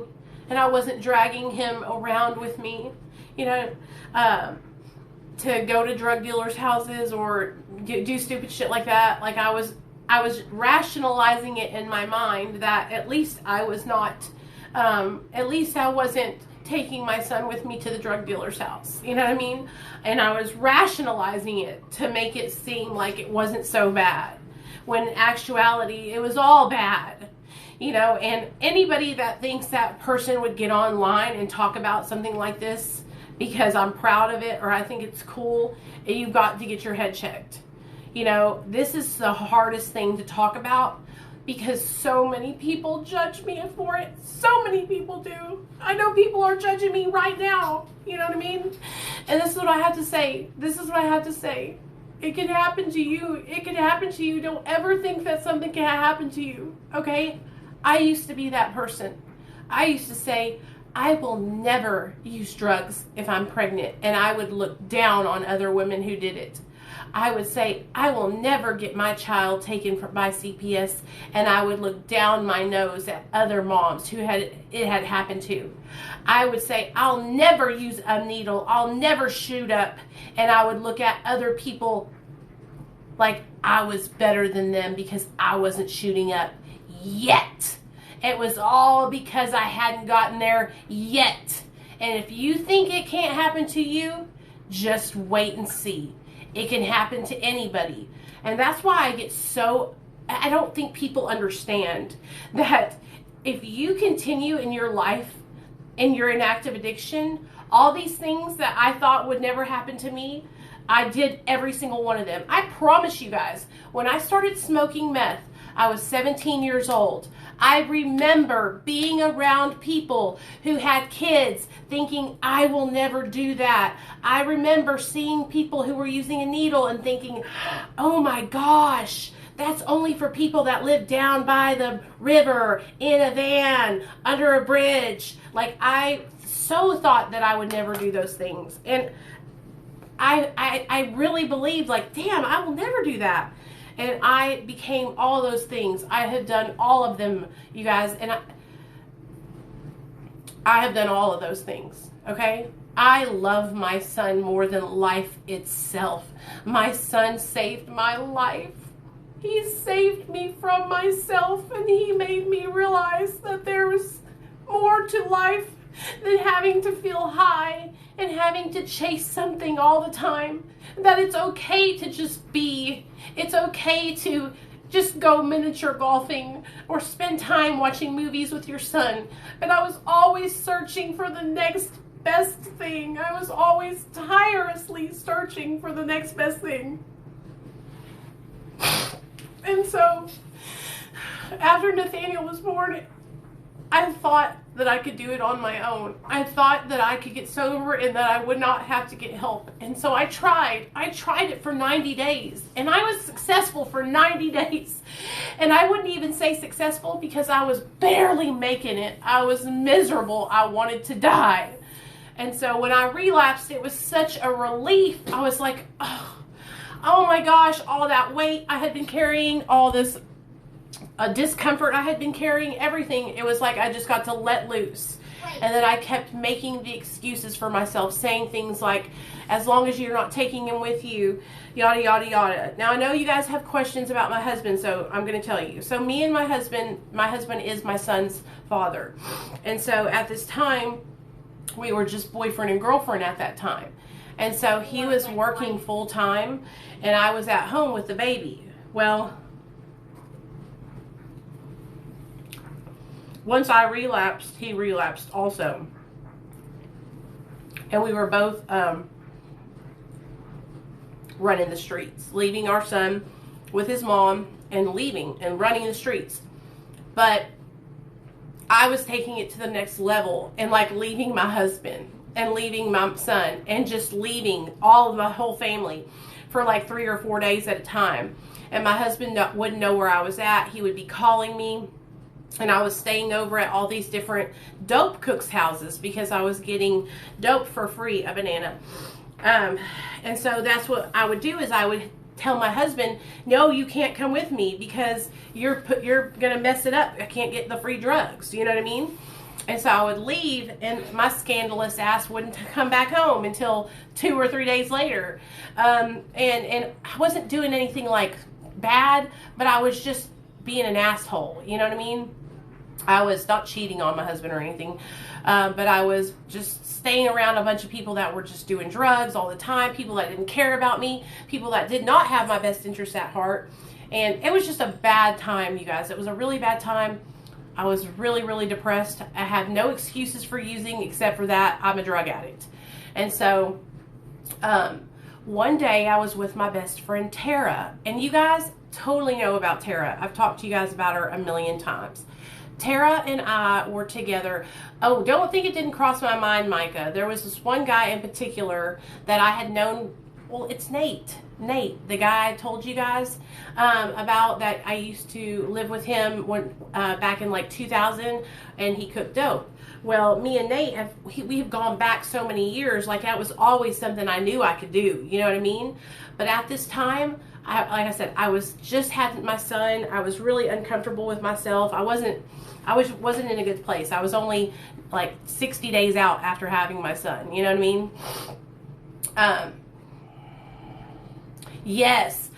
and I wasn't dragging him around with me, you know, to go to drug dealers' houses or do stupid shit like that. Like I was rationalizing it in my mind that at least I was not, at least I wasn't taking my son with me to the drug dealer's house. You know what I mean? And I was rationalizing it to make it seem like it wasn't so bad. When in actuality, it was all bad. You know, and anybody that thinks that person would get online and talk about something like this because I'm proud of it or I think it's cool, you've got to get your head checked. You know, this is the hardest thing to talk about because so many people judge me for it. So many people do. I know people are judging me right now. You know what I mean? And this is what I have to say. This is what I have to say. It can happen to you. It can happen to you. Don't ever think that something can happen to you. Okay? I used to be that person. I used to say, I will never use drugs if I'm pregnant. And I would look down on other women who did it. I would say, I will never get my child taken by CPS, and I would look down my nose at other moms who it had happened to. I would say, I'll never use a needle, I'll never shoot up, and I would look at other people like I was better than them because I wasn't shooting up yet. It was all because I hadn't gotten there yet. And if you think it can't happen to you, just wait and see. It can happen to anybody. And that's why I don't think people understand that if you continue in your life and you're in active addiction, all these things that I thought would never happen to me, I did every single one of them. I promise you guys, when I started smoking meth, I was 17 years old. I remember being around people who had kids thinking, I will never do that. I remember seeing people who were using a needle and thinking, oh my gosh, that's only for people that live down by the river, in a van, under a bridge. Like, I so thought that I would never do those things. And I really believed, like, damn, I will never do that. And I became all those things. I have done all of them, you guys. And I have done all of those things, okay? I love my son more than life itself. My son saved my life. He saved me from myself, and he made me realize that there was more to life than having to feel high and having to chase something all the time. That it's okay to just be. It's okay to just go miniature golfing or spend time watching movies with your son. And I was always searching for the next best thing. I was always tirelessly searching for the next best thing. And so, after Nathaniel was born, I thought that I could do it on my own. I thought that I could get sober and that I would not have to get help. And so I tried. I tried it for 90 days. And I was successful for 90 days. And I wouldn't even say successful because I was barely making it. I was miserable. I wanted to die. And so when I relapsed, it was such a relief. I was like, oh my gosh, all that weight I had been carrying, all this discomfort I had been carrying, everything. It was like I just got to let loose. And then I kept making the excuses for myself, saying things like, as long as you're not taking him with you, yada, yada, yada. Now, I know you guys have questions about my husband, so I'm going to tell you. So me and my husband is my son's father. And so at this time, we were just boyfriend and girlfriend at that time. And so he was working full time, and I was at home with the baby. Well, once I relapsed, he relapsed also. And we were both running the streets, leaving our son with his mom and leaving and running the streets. But I was taking it to the next level and like leaving my husband and leaving my son and just leaving all of my whole family for like 3 or 4 days at a time. And my husband wouldn't know where I was at. He would be calling me. And I was staying over at all these different dope cooks' houses because I was getting dope for free, a banana. And so that's what I would do, is I would tell my husband, no, you can't come with me because you're going to mess it up. I can't get the free drugs. You know what I mean? And so I would leave, and my scandalous ass wouldn't come back home until 2 or 3 days later. And I wasn't doing anything like bad, but I was just being an asshole. You know what I mean? I was not cheating on my husband or anything, but I was just staying around a bunch of people that were just doing drugs all the time, people that didn't care about me, people that did not have my best interests at heart. And it was just a bad time, you guys. It was a really bad time. I was really, really depressed. I had no excuses for using except for that I'm a drug addict. And so one day I was with my best friend Tara, and you guys totally know about Tara. I've talked to you guys about her a million times. Tara and I were together. Oh, don't think it didn't cross my mind, Micah. There was this one guy in particular that I had known. Well, it's Nate. Nate, the guy I told you guys about, that I used to live with him when back in like 2000, and he cooked dope. Well, me and Nate, we have gone back so many years. Like, that was always something I knew I could do. You know what I mean? But at this time, like I said, I was just had my son. I was really uncomfortable with myself. I wasn't in a good place. I was only like 60 days out after having my son. You know what I mean? Yes,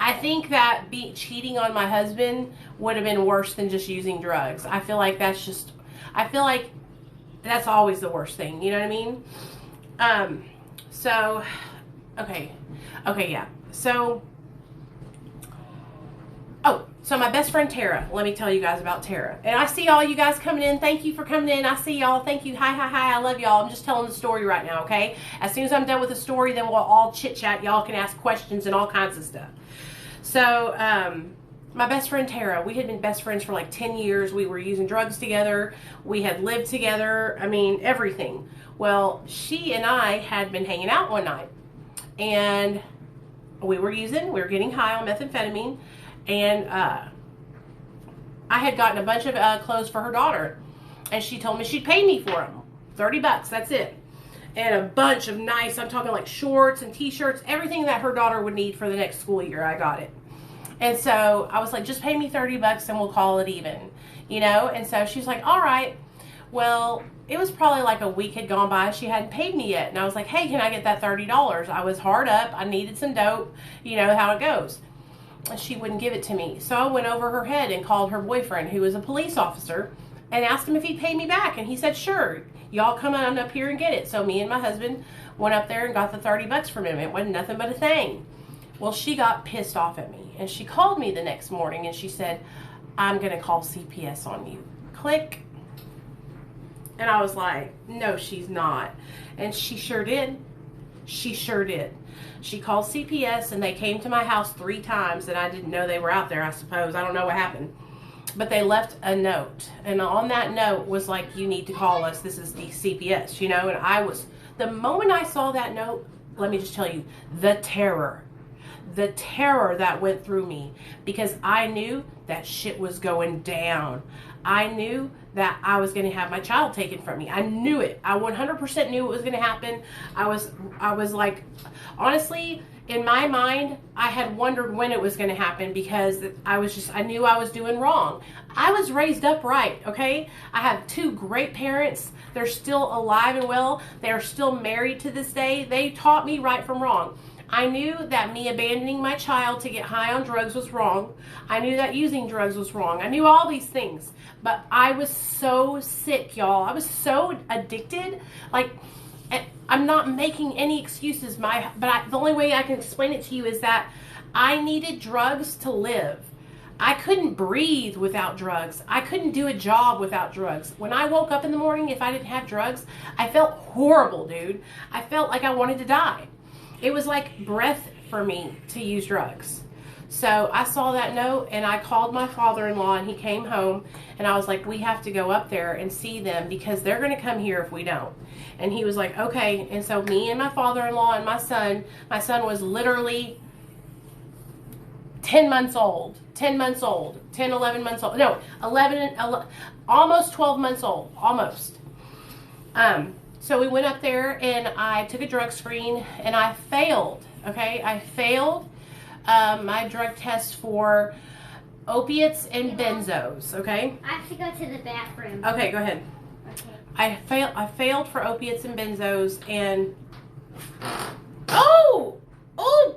I think that cheating on my husband would have been worse than just using drugs. I feel like that's always the worst thing. You know what I mean? So, okay, yeah. So my best friend Tara, let me tell you guys about Tara. And I see all you guys coming in. Thank you for coming in. I see y'all. Thank you. Hi. I love y'all. I'm just telling the story right now, okay? As soon as I'm done with the story, then we'll all chit-chat. Y'all can ask questions and all kinds of stuff. So, my best friend Tara, we had been best friends for like 10 years. We were using drugs together. We had lived together. I mean, everything. Well, she and I had been hanging out one night. And we were getting high on methamphetamine. And I had gotten a bunch of clothes for her daughter. And she told me she'd pay me for them. $30, that's it. And a bunch of nice, I'm talking like shorts and t-shirts, everything that her daughter would need for the next school year, I got it. And so I was like, just pay me $30 and we'll call it even, you know? And so she's like, all right. Well, it was probably like a week had gone by. She hadn't paid me yet. And I was like, hey, can I get that $30? I was hard up. I needed some dope. You know how it goes. And she wouldn't give it to me. So I went over her head and called her boyfriend, who was a police officer, and asked him if he'd pay me back. And he said, sure, y'all come on up here and get it. So me and my husband went up there and got the $30 from him. It wasn't nothing but a thing. Well, she got pissed off at me. And she called me the next morning and she said, I'm going to call CPS on you. Click. And I was like, no, she's not. And she sure did. She sure did. She called CPS and they came to my house 3 times, and I didn't know they were out there, I suppose. I don't know what happened. but they left a note, and on that note was like, you need to call us, this is the CPS, you know. And the moment I saw that note, let me just tell you, the terror that went through me, because I knew that shit was going down. I knew that I was going to have my child taken from me. I knew it. I 100% knew it was going to happen. I was like, honestly, in my mind, I had wondered when it was going to happen, because I knew I was doing wrong. I was raised up right, okay? I have 2 great parents. They're still alive and well. They are still married to this day. They taught me right from wrong. I knew that me abandoning my child to get high on drugs was wrong. I knew that using drugs was wrong. I knew all these things. But I was so sick, y'all. I was so addicted. Like, I'm not making any excuses. The only way I can explain it to you is that I needed drugs to live. I couldn't breathe without drugs. I couldn't do a job without drugs. When I woke up in the morning, if I didn't have drugs, I felt horrible, dude. I felt like I wanted to die. It was like breath for me to use drugs. So I saw that note, and I called my father-in-law, and he came home, and I was like, we have to go up there and see them, because they're going to come here if we don't. And he was like, okay. And so me and my father-in-law and my son was literally 10 months old, 10, 11 months old. No, 11, almost 12 months old, almost. So we went up there, and I took a drug screen, and I failed, okay? I failed my drug test for opiates and benzos, okay? I have to go to the bathroom. Okay, go ahead. Okay. I failed for opiates and benzos, and oh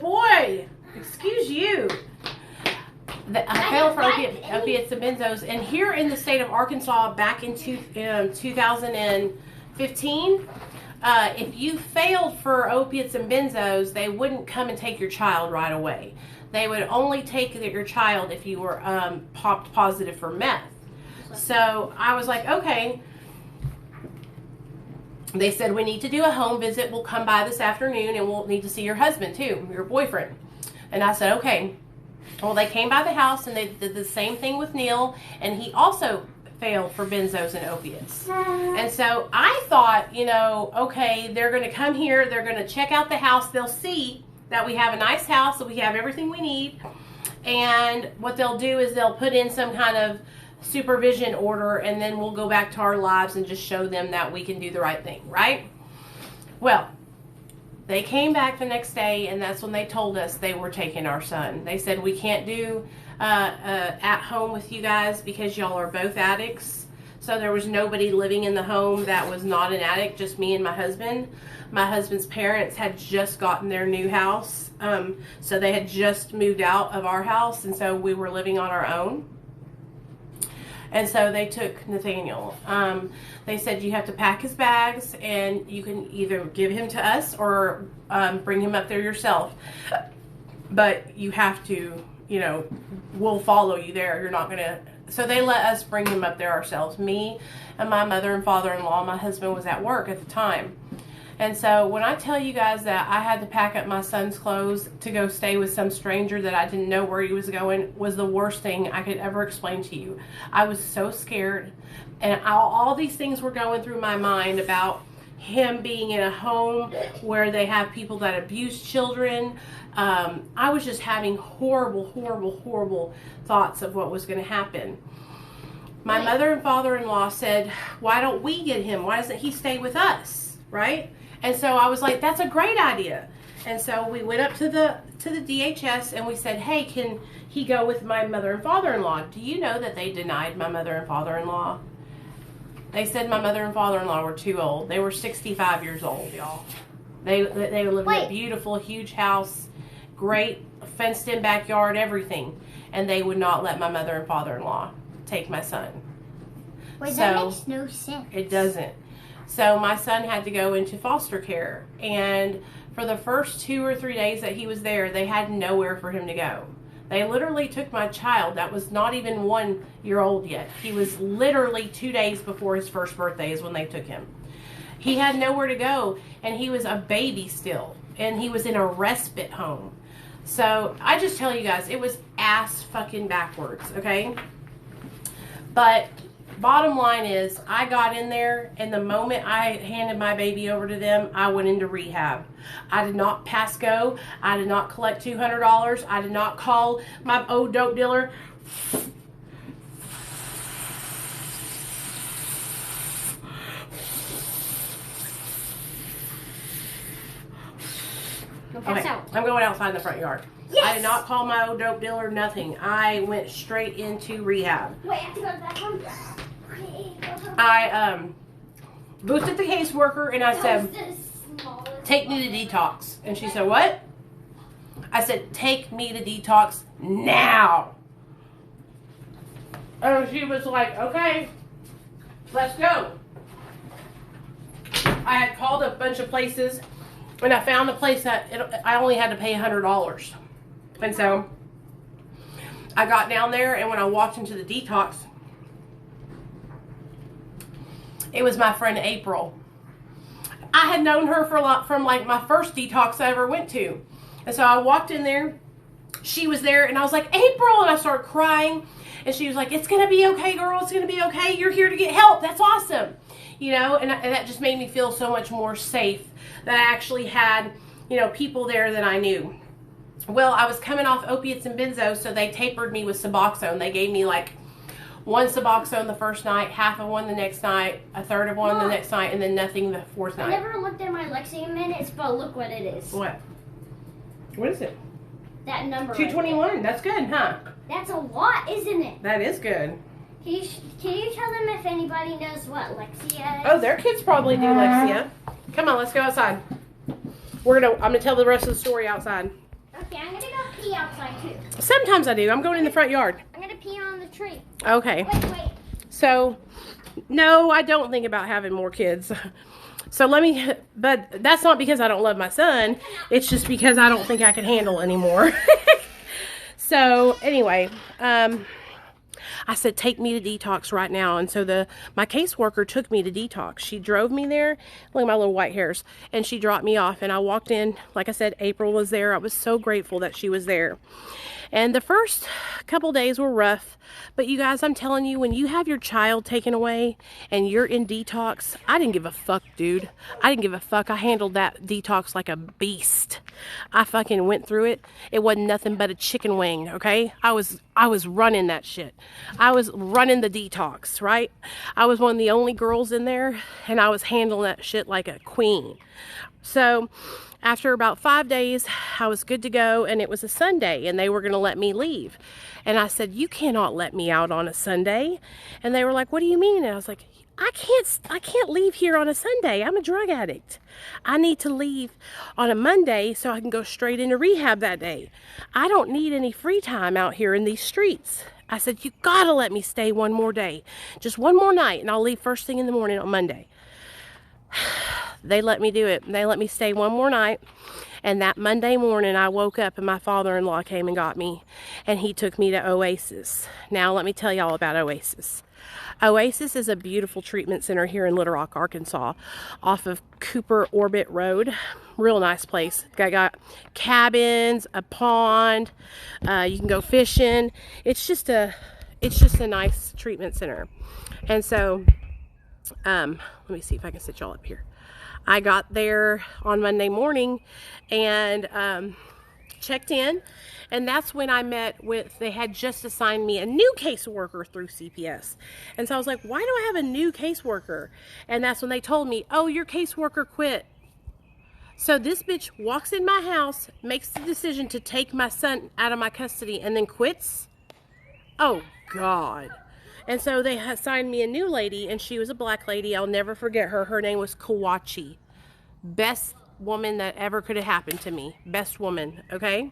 boy, excuse you. I failed for opiates and benzos, and here in the state of Arkansas, back in 2015, if you failed for opiates and benzos, they wouldn't come and take your child right away. They would only take your child if you were popped positive for meth. So I was like, okay. They said, we need to do a home visit. We'll come by this afternoon, and we'll need to see your husband too, your boyfriend. And I said, okay. Well, they came by the house, and they did the same thing with Neil, and he also failed for benzos and opiates. And so I thought, you know, okay, they're going to come here, they're going to check out the house, they'll see that we have a nice house, that we have everything we need, and what they'll do is they'll put in some kind of supervision order, and then we'll go back to our lives and just show them that we can do the right thing, right? Well, they came back the next day, and that's when they told us they were taking our son. They said, we can't do at home with you guys because y'all are both addicts. So there was nobody living in the home that was not an addict, just me and my husband. My husband's parents had just gotten their new house. So they had just moved out of our house, and so we were living on our own. And so they took Nathaniel. They said, you have to pack his bags, and you can either give him to us or bring him up there yourself. But you have to, you know, we'll follow you there. You're not going to. So they let us bring him up there ourselves. Me and my mother and father-in-law. My husband was at work at the time. And so when I tell you guys that I had to pack up my son's clothes to go stay with some stranger that I didn't know where he was going, was the worst thing I could ever explain to you. I was so scared. And all these things were going through my mind about him being in a home where they have people that abuse children. I was just having horrible thoughts of what was going to happen. My mother and father-in-law said, why don't we get him? Why doesn't he stay with us? Right? And so I was like, that's a great idea. And so we went up to the DHS, and we said, hey, can he go with my mother and father-in-law? Do you know that they denied my mother and father-in-law? They said my mother and father-in-law were too old. They were 65 years old, y'all. They lived in a beautiful, huge house, great fenced-in backyard, everything. And they would not let my mother and father-in-law take my son. Wait, that makes no sense. It doesn't. So my son had to go into foster care. And for the first 2 or 3 days that he was there, they had nowhere for him to go. They literally took my child that was not even 1 year old yet. He was literally 2 days before his first birthday is when they took him. He had nowhere to go, and he was a baby still. And he was in a respite home. So I just tell you guys, it was ass fucking backwards, okay? But bottom line is, I got in there, and the moment I handed my baby over to them, I went into rehab. I did not pass go. I did not collect $200. I did not call my old dope dealer. Okay, I'm going outside in the front yard. Yes. I did not call my old dope dealer, nothing. I went straight into rehab. Wait, I have to go to the bathroom. I boosted the caseworker and I said, take me to detox. And she said, what? I said, take me to detox now. Oh, she was like, okay, let's go. I had called a bunch of places and I found a place that I only had to pay $100. And so I got down there, and when I walked into the detox, it was my friend April. I had known her from like my first detox I ever went to. And so I walked in there, she was there, and I was like, April, and I started crying. And she was like, it's going to be okay, girl. It's going to be okay. You're here to get help. That's awesome. You know, and that just made me feel so much more safe that I actually had, you know, people there that I knew. Well, I was coming off opiates and benzos, so they tapered me with Suboxone. They gave me like one Suboxone the first night, half of one the next night, a third of one the next night, and then nothing the fourth night. I never looked at my Lexi minutes, but look what it is. What? What is it? That number. 221. Right, that's good, huh? That's a lot, isn't it? That is good. Can you tell them if anybody knows what Lexia is? Oh, their kids probably do Lexia. Come on, let's go outside. I'm gonna tell the rest of the story outside. Okay, I'm gonna go pee outside too. Sometimes I do. I'm going in the front yard. I'm gonna pee on the tree. Okay. Wait. So, no, I don't think about having more kids. So but that's not because I don't love my son. It's just because I don't think I can handle anymore. So, anyway, I said, take me to detox right now. And so my caseworker took me to detox. She drove me there. Look at my little white hairs. And she dropped me off. And I walked in. Like I said, April was there. I was so grateful that she was there. And the first couple days were rough. But you guys, I'm telling you, when you have your child taken away and you're in detox, I didn't give a fuck, dude. I didn't give a fuck. I handled that detox like a beast. I fucking went through it. It wasn't nothing but a chicken wing, okay? I was running that shit. I was running the detox, right? I was one of the only girls in there, and I was handling that shit like a queen. So after about 5 days, I was good to go, and it was a Sunday, and they were going to let me leave. And I said, you cannot let me out on a Sunday. And they were like, what do you mean? And I was like, I can't leave here on a Sunday. I'm a drug addict. I need to leave on a Monday so I can go straight into rehab that day. I don't need any free time out here in these streets. I said, you gotta let me stay one more day. Just one more night, and I'll leave first thing in the morning on Monday. They let me do it. They let me stay one more night. And that Monday morning, I woke up and my father-in-law came and got me. And he took me to Oasis. Now, let me tell y'all about Oasis. Oasis is a beautiful treatment center here in Little Rock, Arkansas, off of Cooper Orbit Road. Real nice place. Got cabins, a pond. You can go fishing. It's just a nice treatment center. And so, let me see if I can sit y'all up here. I got there on Monday morning and checked in, and that's when I met with, they had just assigned me a new caseworker through CPS. And so I was like, why do I have a new caseworker? And that's when they told me, oh, your caseworker quit. So this bitch walks in my house, makes the decision to take my son out of my custody, and then quits? Oh, God. And so they assigned me a new lady, and she was a black lady. I'll never forget her. Her name was Kawachi. Best woman that ever could have happened to me. Best woman, okay?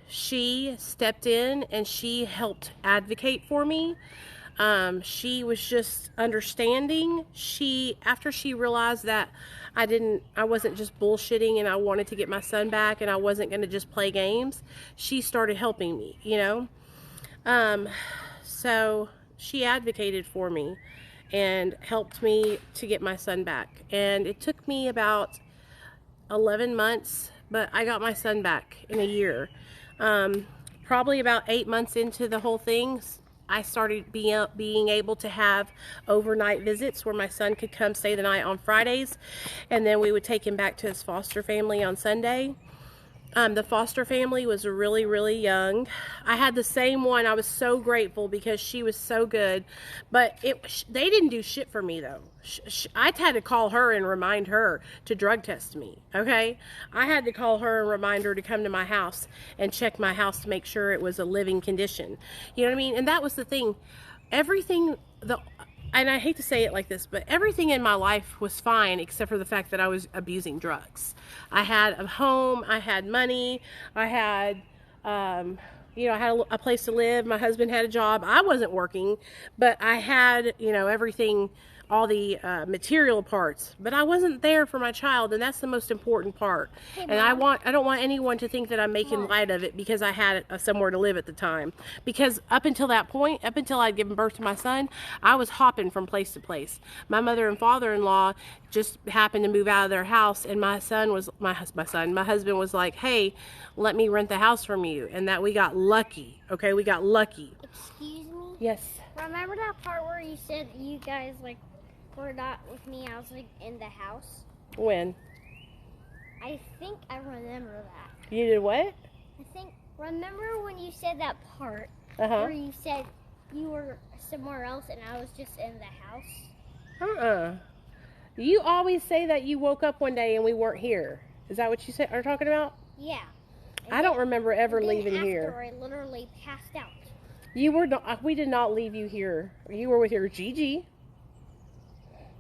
She stepped in, and she helped advocate for me. She was just understanding. After she realized that I wasn't just bullshitting and I wanted to get my son back and I wasn't going to just play games, she started helping me, you know? So she advocated for me and helped me to get my son back. And it took me about 11 months, but I got my son back in a year. Probably about 8 months into the whole thing, I started being able to have overnight visits where my son could come stay the night on Fridays, and then we would take him back to his foster family on Sunday. The foster family was really, really young. I had the same one. I was so grateful because she was so good. But they didn't do shit for me, though. I had to call her and remind her to drug test me, okay? I had to call her and remind her to come to my house and check my house to make sure it was a living condition. You know what I mean? And that was the thing. Everything, and I hate to say it like this, but everything in my life was fine except for the fact that I was abusing drugs. I had a home, I had money, I had, you know, I had a place to live. My husband had a job. I wasn't working, but I had, you know, everything, all the material parts, but I wasn't there for my child, and that's the most important part. Hey, and I don't want anyone to think that I'm making light of it because I had somewhere to live at the time. Because up until that point, up until I'd given birth to my son, I was hopping from place to place. My mother and father-in-law just happened to move out of their house, and my husband was like, "Hey, let me rent the house from you," and that we got lucky. Okay, we got lucky. Excuse me? Yes. Remember that part where you said you guys like were not with me? I was like in the house. When? I think I remember that. You did what? Remember when you said that part Uh-huh. where you said you were somewhere else and I was just in the house? You always say that you woke up one day and we weren't here. Is that what you are talking about? Yeah. I don't remember ever leaving here. I literally passed out. You were not. We did not leave you here. You were with your Gigi.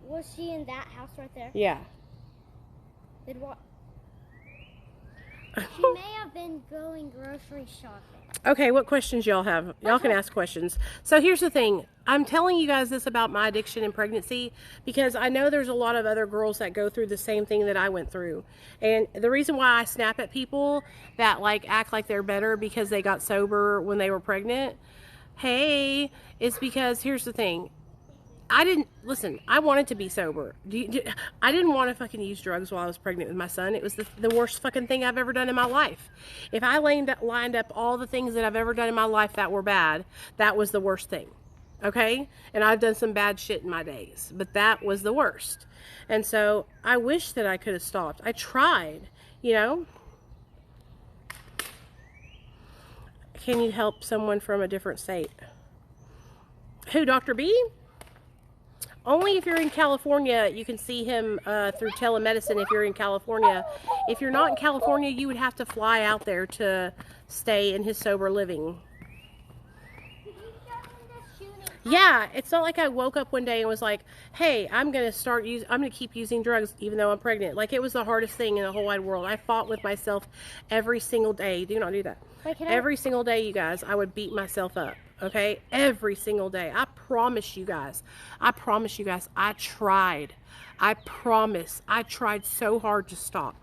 Was she in that house right there? Yeah. Then what? She may have been going grocery shopping. Okay, what questions y'all have? Y'all can ask questions. So here's the thing. I'm telling you guys this about my addiction and pregnancy because I know there's a lot of other girls that go through the same thing that I went through. And the reason why I snap at people that like act like they're better because they got sober when they were pregnant, hey, is because here's the thing. I wanted to be sober. I didn't want to fucking use drugs while I was pregnant with my son. It was the worst fucking thing I've ever done in my life. If I lined up all the things that I've ever done in my life that were bad, that was the worst thing. Okay? And I've done some bad shit in my days, but that was the worst. And so I wish that I could have stopped. I tried, you know? Can you help someone from a different state? Who, Dr. B? Only if you're in California, you can see him through telemedicine if you're in California. If you're not in California, you would have to fly out there to stay in his sober living. Yeah, it's not like I woke up one day and was like, hey, I'm going to keep using drugs even though I'm pregnant. Like, it was the hardest thing in the whole wide world. I fought with myself every single day. Do not do that. Every single day, you guys, I would beat myself up. Okay? Every single day. I promise you guys, I tried. I promise. I tried so hard to stop.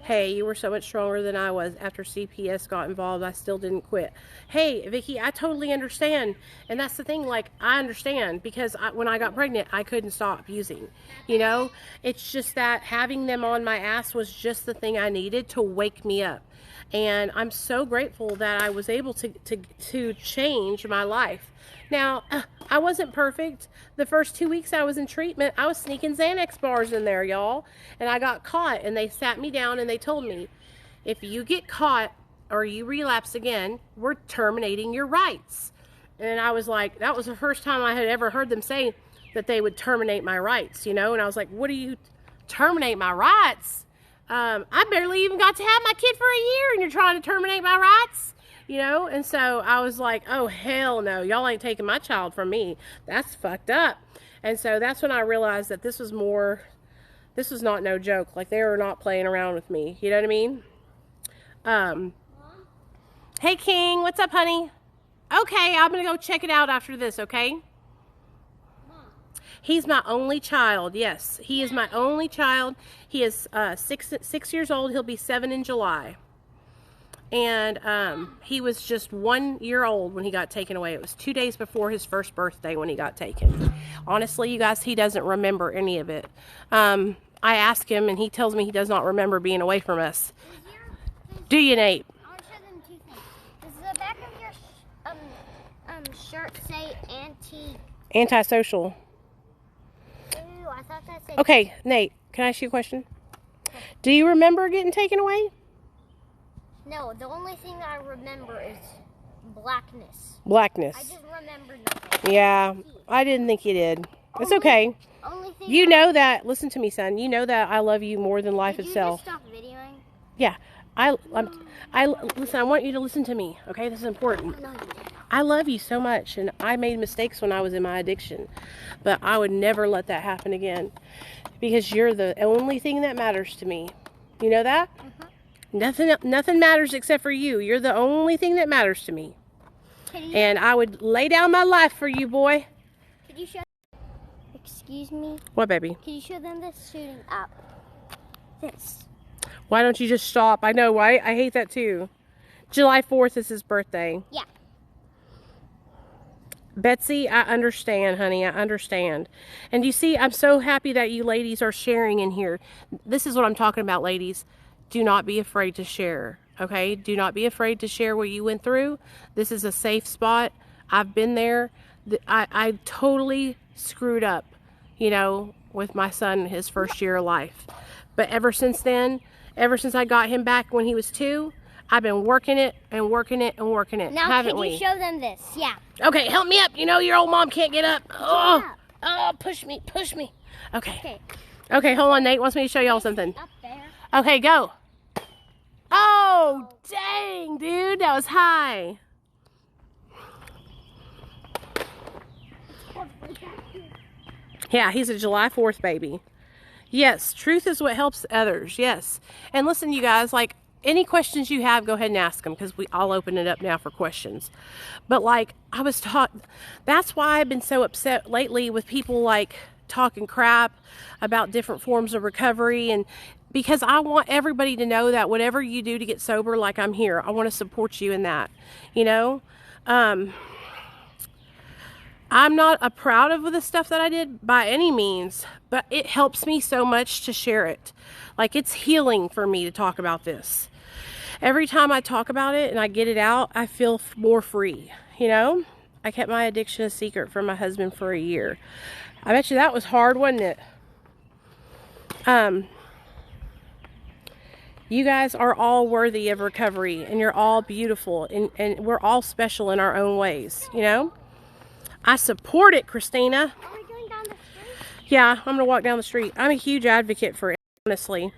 Hey, you were so much stronger than I was. After CPS got involved, I still didn't quit. Hey, Vicky, I totally understand. And that's the thing, like, I understand because when I got pregnant, I couldn't stop using. You know, it's just that having them on my ass was just the thing I needed to wake me up. And I'm so grateful that I was able to change my life. Now, I wasn't perfect. The first 2 weeks I was in treatment, I was sneaking Xanax bars in there, y'all. And I got caught, and they sat me down and they told me, if you get caught or you relapse again, we're terminating your rights. And I was like, that was the first time I had ever heard them say that they would terminate my rights, you know? And I was like, what do you terminate my rights? I barely even got to have my kid for a year, and you're trying to terminate my rights? You know, and so I was like, oh, hell no, y'all ain't taking my child from me. That's fucked up. And so that's when I realized that this was not no joke. Like, they were not playing around with me. You know what I mean? Hey, King, what's up, honey? Okay, I'm going to go check it out after this, okay? He's my only child. Yes, he is my only child. He is 6 years old. He'll be 7 in July. And he was just 1 year old when he got taken away. It was 2 days before his first birthday when he got taken. Honestly, you guys, he doesn't remember any of it. I asked him, and he tells me he does not remember being away from us. Does Do you, Nate? I want to show them 2 things. Does the back of your shirt say Antisocial. Ooh, I thought that said. Okay, Nate, can I ask you a question? Do you remember getting taken away? No, the only thing that I remember is blackness. Blackness. I just remember nothing. Yeah, I didn't think you did. It's okay. Only thing You know that. Listen to me, son. You know that I love you more than life itself. Did you just stop videoing? Yeah. Listen, I want you to listen to me, okay? This is important. No, you didn't. I love you so much, and I made mistakes when I was in my addiction, but I would never let that happen again because you're the only thing that matters to me. You know that? Nothing matters except for you. You're the only thing that matters to me. And I would lay down my life for you, boy. Could you show? Excuse me? What, baby? Can you show them this shooting up? This. Why don't you just stop? I know, right? I hate that too. July 4th is his birthday. Yeah. Betsy, I understand, honey. I understand. And you see, I'm so happy that you ladies are sharing in here. This is what I'm talking about, ladies. Do not be afraid to share, okay? Do not be afraid to share what you went through. This is a safe spot. I've been there. I totally screwed up, you know, with my son his first year of life. But ever since then, ever since I got him back when he was 2, I've been working it and working it and working it. Now, haven't can we? you show them this? Yeah. Okay, help me up. You know your old mom can't get up. Oh, push me. Okay. Okay, hold on. Nate wants me to show y'all something. Up there. Okay, go. Oh, dang, dude. That was high. Yeah, he's a July 4th baby. Yes, truth is what helps others. Yes. And listen, you guys, like, any questions you have, go ahead and ask them because I'll open it up now for questions. But like I was taught, that's why I've been so upset lately with people like talking crap about different forms of recovery, and because I want everybody to know that whatever you do to get sober, like I'm here, I want to support you in that, you know. I'm not proud of the stuff that I did by any means, but it helps me so much to share it. Like, it's healing for me to talk about this. Every time I talk about it and I get it out, I feel more free, you know? I kept my addiction a secret from my husband for a year. I bet you that was hard, wasn't it? You guys are all worthy of recovery, and you're all beautiful, and we're all special in our own ways, you know? I support it, Christina. Are we going down the street? Yeah, I'm going to walk down the street. I'm a huge advocate for it, honestly.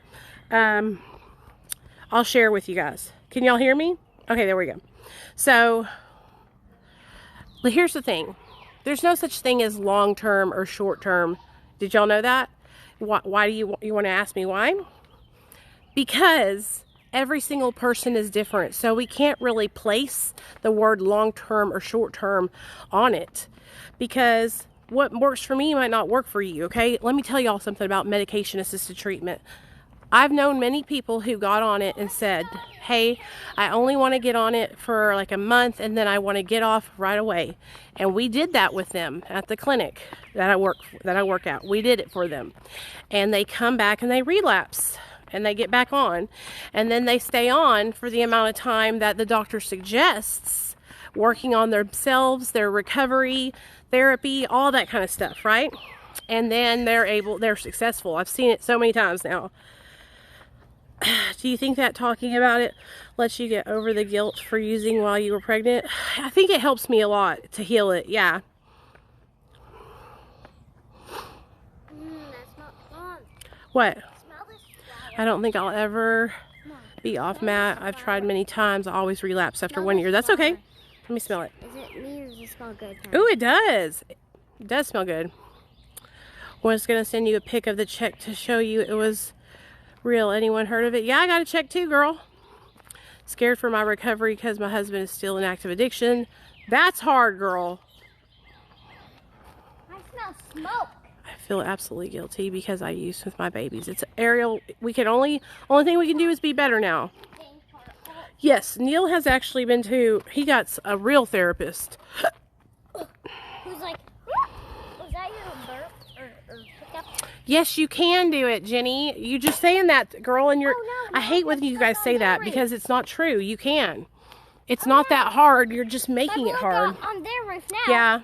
I'll share with you guys. Can y'all hear me? Okay, there we go. So, but here's the thing. There's no such thing as long-term or short-term. Did y'all know that? Why do you want to ask me why? Because every single person is different. So we can't really place the word long-term or short-term on it. Because what works for me might not work for you, okay? Let me tell y'all something about medication-assisted treatment. I've known many people who got on it and said, hey, I only want to get on it for like a month and then I want to get off right away. And we did that with them at the clinic that I work at. We did it for them. And they come back and they relapse and they get back on. And then they stay on for the amount of time that the doctor suggests, working on themselves, their recovery, therapy, all that kind of stuff, right? And then they're successful. I've seen it so many times now. Do you think that talking about it lets you get over the guilt for using while you were pregnant? I think it helps me a lot to heal it, yeah. That's not fun. What? Smell this flower. I don't think I'll ever be off, Matt. I've tried many times. I always relapse after 1 year. That's okay. Let me smell it. Is it me or does it smell good? Ooh, it does. It does smell good. I was going to send you a pic of the check to show you it was real. Anyone heard of it? Yeah, I got a check too, girl. Scared for my recovery because my husband is still in active addiction. That's hard, girl. I smell smoke. I feel absolutely guilty because I used with my babies. It's Ariel. We can only thing we can do is be better now. Yes, Neil has actually been to. He got a real therapist. Who's like, was that your burp or hiccup? Yes, you can do it, Jenny. You just saying that, girl, and you're... Oh, no, I hate when you guys say that roof. because it's not true. You can. It's not that hard. You're just making it hard. On their roof now. Yeah.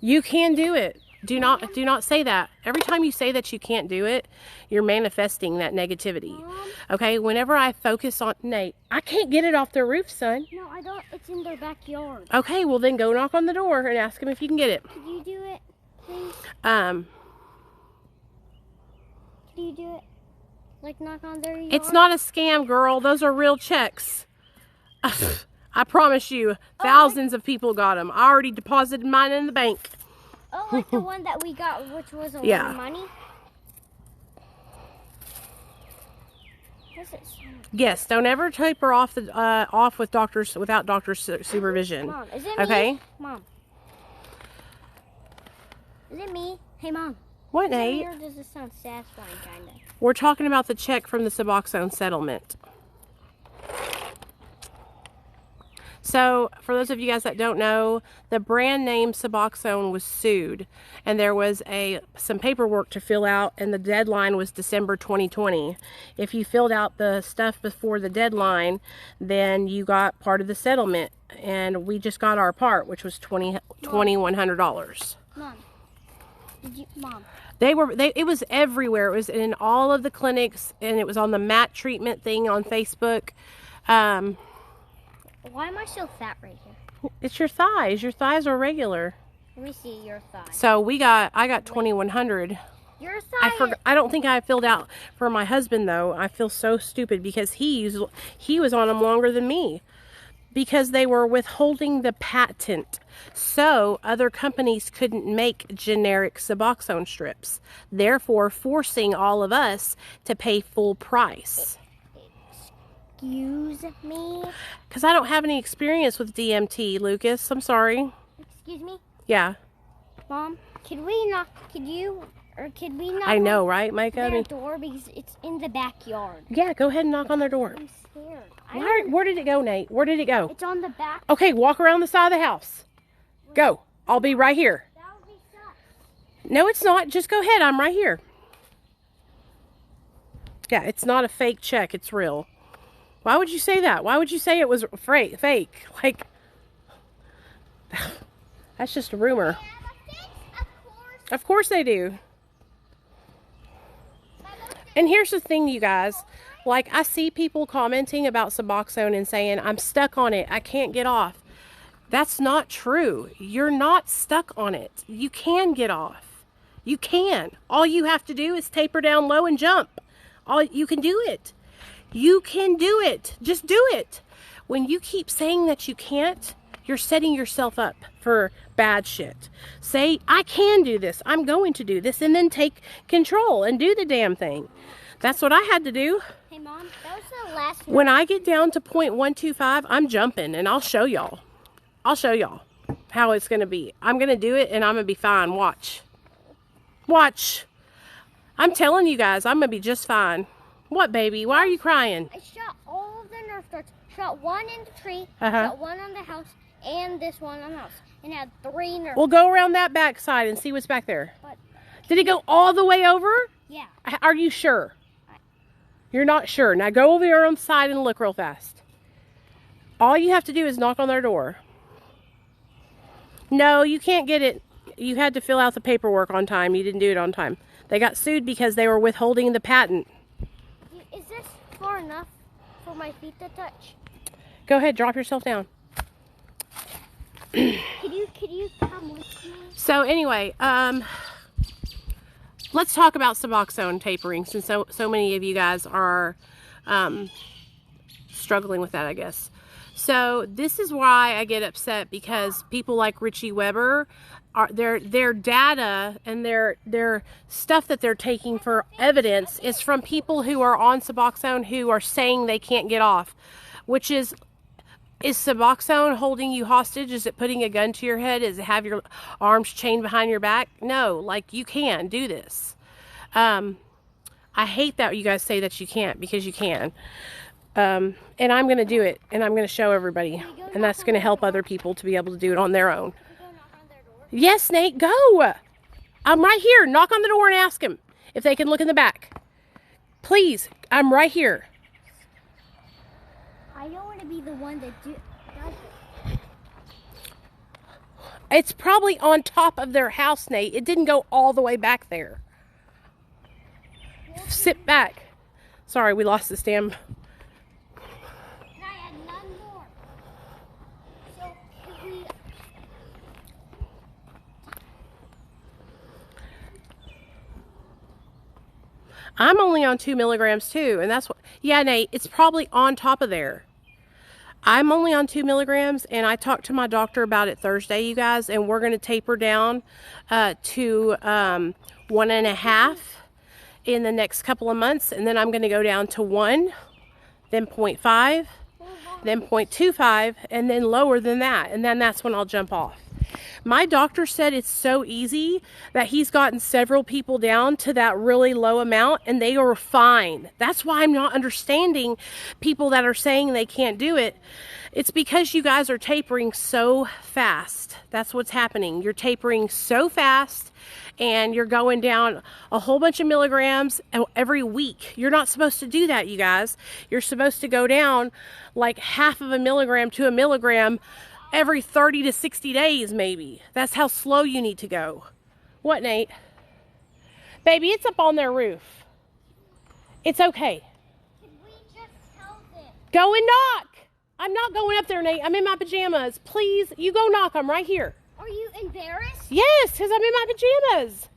You can do it. Do not say that. Every time you say that you can't do it, you're manifesting that negativity. Mom? Okay? Whenever I focus on... Nate, I can't get it off their roof, son. No, I don't. It's in their backyard. Okay, well then go knock on the door and ask them if you can get it. Could you do it, please? Um... Can you do it? Like knock on their yard? It's not a scam, girl. Those are real checks. I promise you, thousands of people got them. I already deposited mine in the bank. Oh, like the one that we got, which was a lot Yeah. of money? What's it say? Yes, don't ever taper off the off with without doctor's supervision. Mom, is it me? Okay? Mom. Is it me? Hey, Mom. What, Is it me Nate? or does this sound satisfying, kind of? We're talking about the check from the Suboxone settlement. So, for those of you guys that don't know, the brand name Suboxone was sued, and there was some paperwork to fill out, and the deadline was December 2020. If you filled out the stuff before the deadline, then you got part of the settlement, and we just got our part, which was $2,100. Mom. Mom. It was everywhere. It was in all of the clinics, and it was on the mat treatment thing on Facebook. Why am I so fat right here? It's your thighs. Your thighs are regular. Let me see your thigh. So I got 2,100. Your thigh. I don't think I filled out for my husband though. I feel so stupid because he was on them longer than me because they were withholding the patent. So other companies couldn't make generic Suboxone strips, therefore forcing all of us to pay full price. Excuse me? Because I don't have any experience with DMT, Lucas. I'm sorry. Excuse me? Yeah. Mom, could we knock I know, right, Micah? on their door because it's in the backyard? Yeah, go ahead and knock on their door. I'm scared. Where did it go, Nate? Where did it go? It's on the back. Okay, walk around the side of the house. Go. I'll be right here. That would be sus. No, it's not. Just go ahead. I'm right here. Yeah, it's not a fake check. It's real. Why would you say that? Why would you say it was fake? Like, that's just a rumor. Of course they do. And here's the thing, you guys. Like, I see people commenting about Suboxone and saying, I'm stuck on it. I can't get off. That's not true. You're not stuck on it. You can get off. You can. All you have to do is taper down low and jump. You can do it. You can do it. Just do it. When you keep saying that you can't, you're setting yourself up for bad shit. Say, I can do this. I'm going to do this. And then take control and do the damn thing. That's what I had to do. Hey, Mom, that was the last one. When I get down to 0.125, I'm jumping and I'll show y'all. I'll show y'all how it's going to be. I'm going to do it and I'm going to be fine. Watch. Watch. I'm telling you guys, I'm going to be just fine. What, baby? Why are you crying? I shot all of the Nerf darts. Shot one in the tree, Uh-huh. shot one on the house, and this one on the house. And had 3 Nerf. We'll go around that back side and see what's back there. But, Did it go all the way over? yeah. Are you sure? You're not sure. Now go over here on the side and look real fast. All you have to do is knock on their door. No, you can't get it. You had to fill out the paperwork on time. You didn't do it on time. They got sued because they were withholding the patent. Is this far enough for my feet to touch? Go ahead, drop yourself down. Could you come with me? So anyway, let's talk about Suboxone tapering since so many of you guys are struggling with that, I guess. So this is why I get upset, because people like Richie Weber, their data and their stuff that they're taking for evidence is from people who are on Suboxone who are saying they can't get off, which is Suboxone holding you hostage? Is it putting a gun to your head? Is it have your arms chained behind your back? No, like, you can do this. I hate that you guys say that you can't, because you can. And I'm going to do it, and I'm going to show everybody, and that's going to help other people to be able to do it on their own. Can we go knock on their door? Yes, Nate, go! I'm right here. Knock on the door and ask them if they can look in the back. Please, I'm right here. I don't want to be the one that does it. It's probably on top of their house, Nate. It didn't go all the way back there. Sit back. Sorry, we lost this damn... And I had none more. So if we... I'm only on 2 milligrams too, and that's what... Yeah, Nate, it's probably on top of there. I'm only on 2 milligrams, and I talked to my doctor about it Thursday, you guys, and we're going to taper down to 1.5 in the next couple of months, and then I'm going to go down to 1, then 0.5, then 0.25, and then lower than that, and then that's when I'll jump off. My doctor said it's so easy that he's gotten several people down to that really low amount and they are fine. That's why I'm not understanding people that are saying they can't do it. It's because you guys are tapering so fast. That's what's happening. You're tapering so fast and you're going down a whole bunch of milligrams every week. You're not supposed to do that, you guys. You're supposed to go down like half of a milligram to a milligram every 30 to 60 days, maybe. That's how slow you need to go. What, Nate? Baby, it's up on their roof. It's okay. Can we just tell them? Go and knock. I'm not going up there, Nate. I'm in my pajamas. Please, you go knock. I'm right here. Are you embarrassed? Yes, because I'm in my pajamas.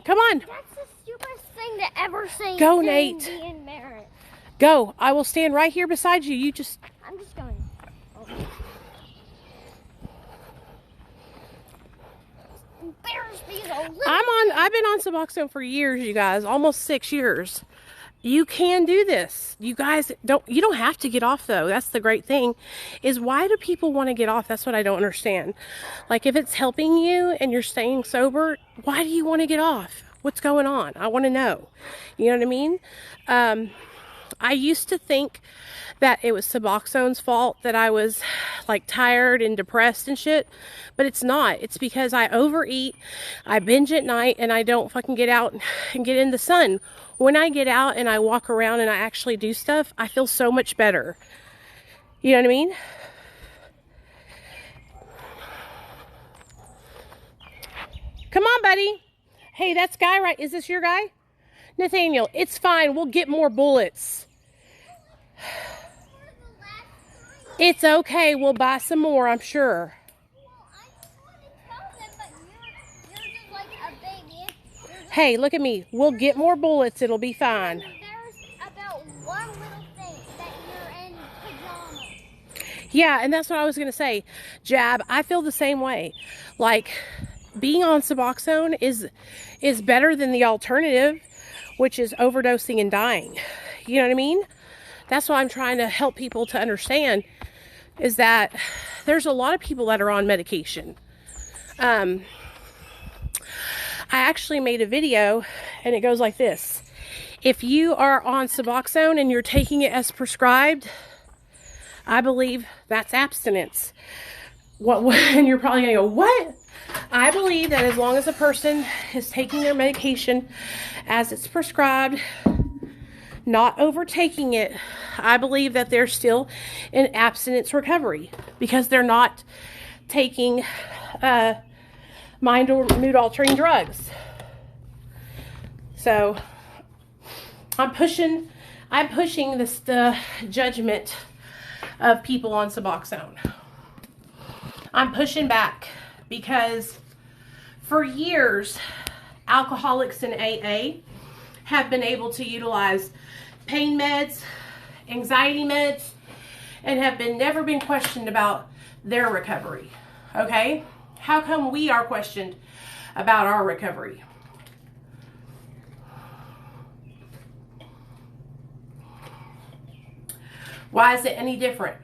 Come on. That's the stupidest thing to ever say. Go, Nate. Be embarrassed. Go. I will stand right here beside you. You just... I'm just going. I've been on Suboxone for years, you guys, almost 6 years. You can do this. You guys you don't have to get off though. That's the great thing is why do people want to get off? That's what I don't understand. Like if it's helping you and you're staying sober, why do you want to get off? What's going on? I want to know. You know what I mean? I used to think that it was Suboxone's fault that I was like tired and depressed and shit, but it's not. It's because I overeat, I binge at night, and I don't fucking get out and get in the sun. When I get out and I walk around and I actually do stuff, I feel so much better. You know what I mean? Come on, buddy. Hey, that's Guy, right? Is this your guy? Nathaniel, it's fine. We'll get more bullets. It's okay. We'll buy some more, I'm sure. Hey, look at me. We'll get more bullets. It'll be fine. There's about one little thing that you're in pajamas. Yeah, and that's what I was going to say. Jab, I feel the same way. Like, being on Suboxone is better than the alternative, which is overdosing and dying. You know what I mean? That's what I'm trying to help people to understand, is that there's a lot of people that are on medication. I actually made a video, and it goes like this. If you are on Suboxone and you're taking it as prescribed, I believe that's abstinence. And you're probably going to go, what? I believe that as long as a person is taking their medication as it's prescribed, not overtaking it, I believe that they're still in abstinence recovery because they're not taking mind or mood altering drugs. So I'm pushing the judgment of people on Suboxone. I'm pushing back because for years alcoholics in AA have been able to utilize pain meds, anxiety meds, and have never been questioned about their recovery. Okay? How come we are questioned about our recovery? Why is it any different?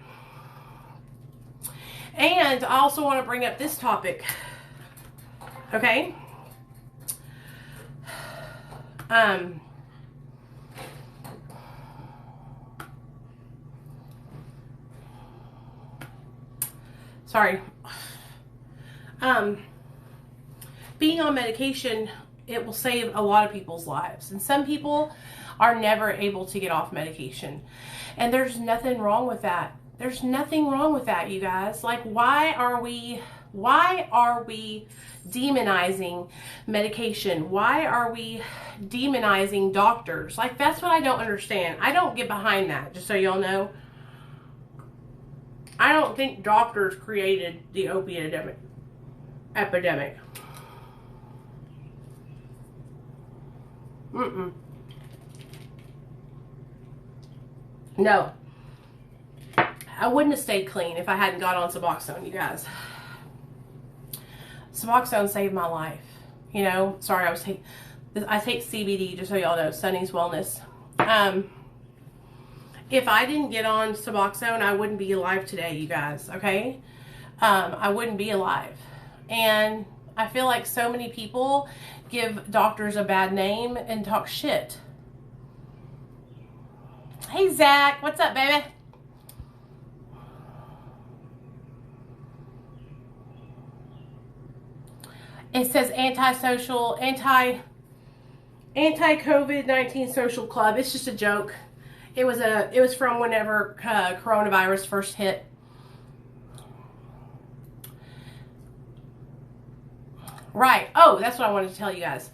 And I also want to bring up this topic. Okay? Sorry. being on medication, it will save a lot of people's lives. And some people are never able to get off medication. And there's nothing wrong with that. There's nothing wrong with that, you guys. Like, why are we demonizing medication? Why are we demonizing doctors? Like, that's what I don't understand. I don't get behind that, just so y'all know. I don't think doctors created the opiate epidemic. No. I wouldn't have stayed clean if I hadn't got on Suboxone, you guys. Suboxone saved my life. You know, sorry, I take CBD, just so y'all know, Sunny's Wellness. If I didn't get on Suboxone, I wouldn't be alive today, you guys, okay? I wouldn't be alive. And I feel like so many people give doctors a bad name and talk shit. Hey, Zach, what's up, baby? It says anti-COVID-19 social club. It's just a joke. It was from whenever coronavirus first hit. Right. Oh, that's what I wanted to tell you guys.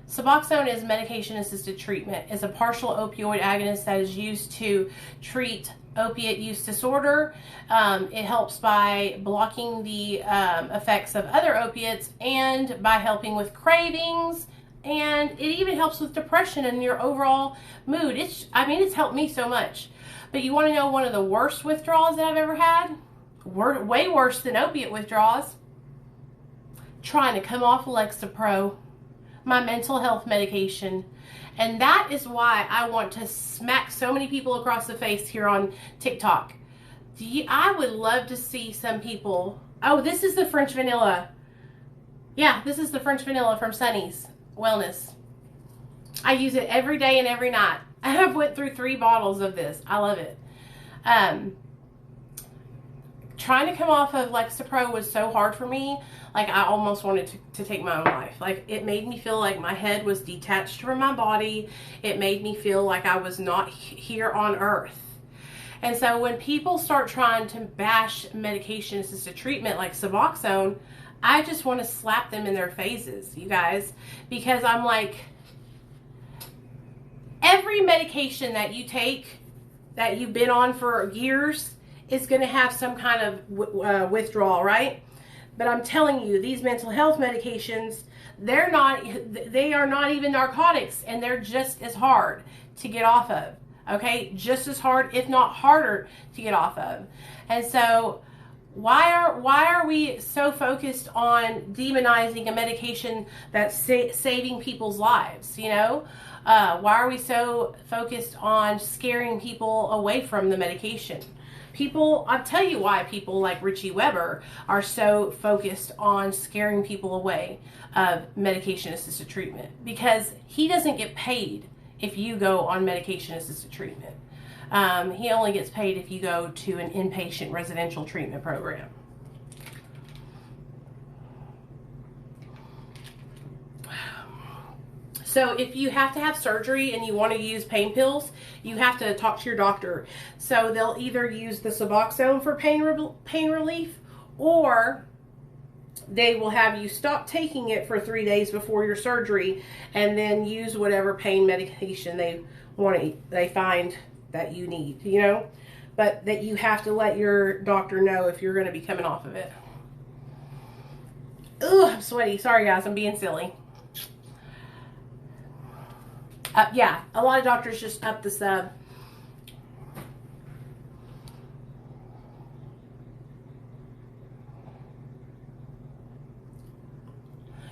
Suboxone is medication-assisted treatment. It's a partial opioid agonist that is used to treat opiate use disorder. It helps by blocking the effects of other opiates and by helping with cravings, and it even helps with depression and your overall mood. It's helped me so much. But you want to know one of the worst withdrawals that I've ever had? Way worse than opiate withdrawals. Trying to come off Lexapro, my mental health medication. And that is why I want to smack so many people across the face here on TikTok. I would love to see some people. Oh, this is the French vanilla. Yeah, this is the French vanilla from Sunny's Wellness. I use it every day and every night. I have went through 3 bottles of this. I love it. Trying to come off of Lexapro was so hard for me. Like, I almost wanted to take my own life. Like, it made me feel like my head was detached from my body. It made me feel like I was not here on earth. And so when people start trying to bash medication-assisted treatment like Suboxone, I just want to slap them in their faces, you guys. Because I'm like, every medication that you take, that you've been on for years, is going to have some kind of withdrawal, right? But I'm telling you, these mental health medications, they are not even narcotics, and they're just as hard to get off of. Okay, just as hard, if not harder, to get off of. And so, why are we so focused on demonizing a medication that's saving people's lives? You know, why are we so focused on scaring people away from the medication? I'll tell you why people like Richie Weber are so focused on scaring people away of medication-assisted treatment, because he doesn't get paid if you go on medication-assisted treatment. He only gets paid if you go to an inpatient residential treatment program. So if you have to have surgery and you want to use pain pills, you have to talk to your doctor. So they'll either use the Suboxone for pain relief, or they will have you stop taking it for 3 days before your surgery and then use whatever pain medication they find that you need, you know? But that you have to let your doctor know if you're going to be coming off of it. Ugh, I'm sweaty. Sorry guys, I'm being silly. Yeah, a lot of doctors just up the sub.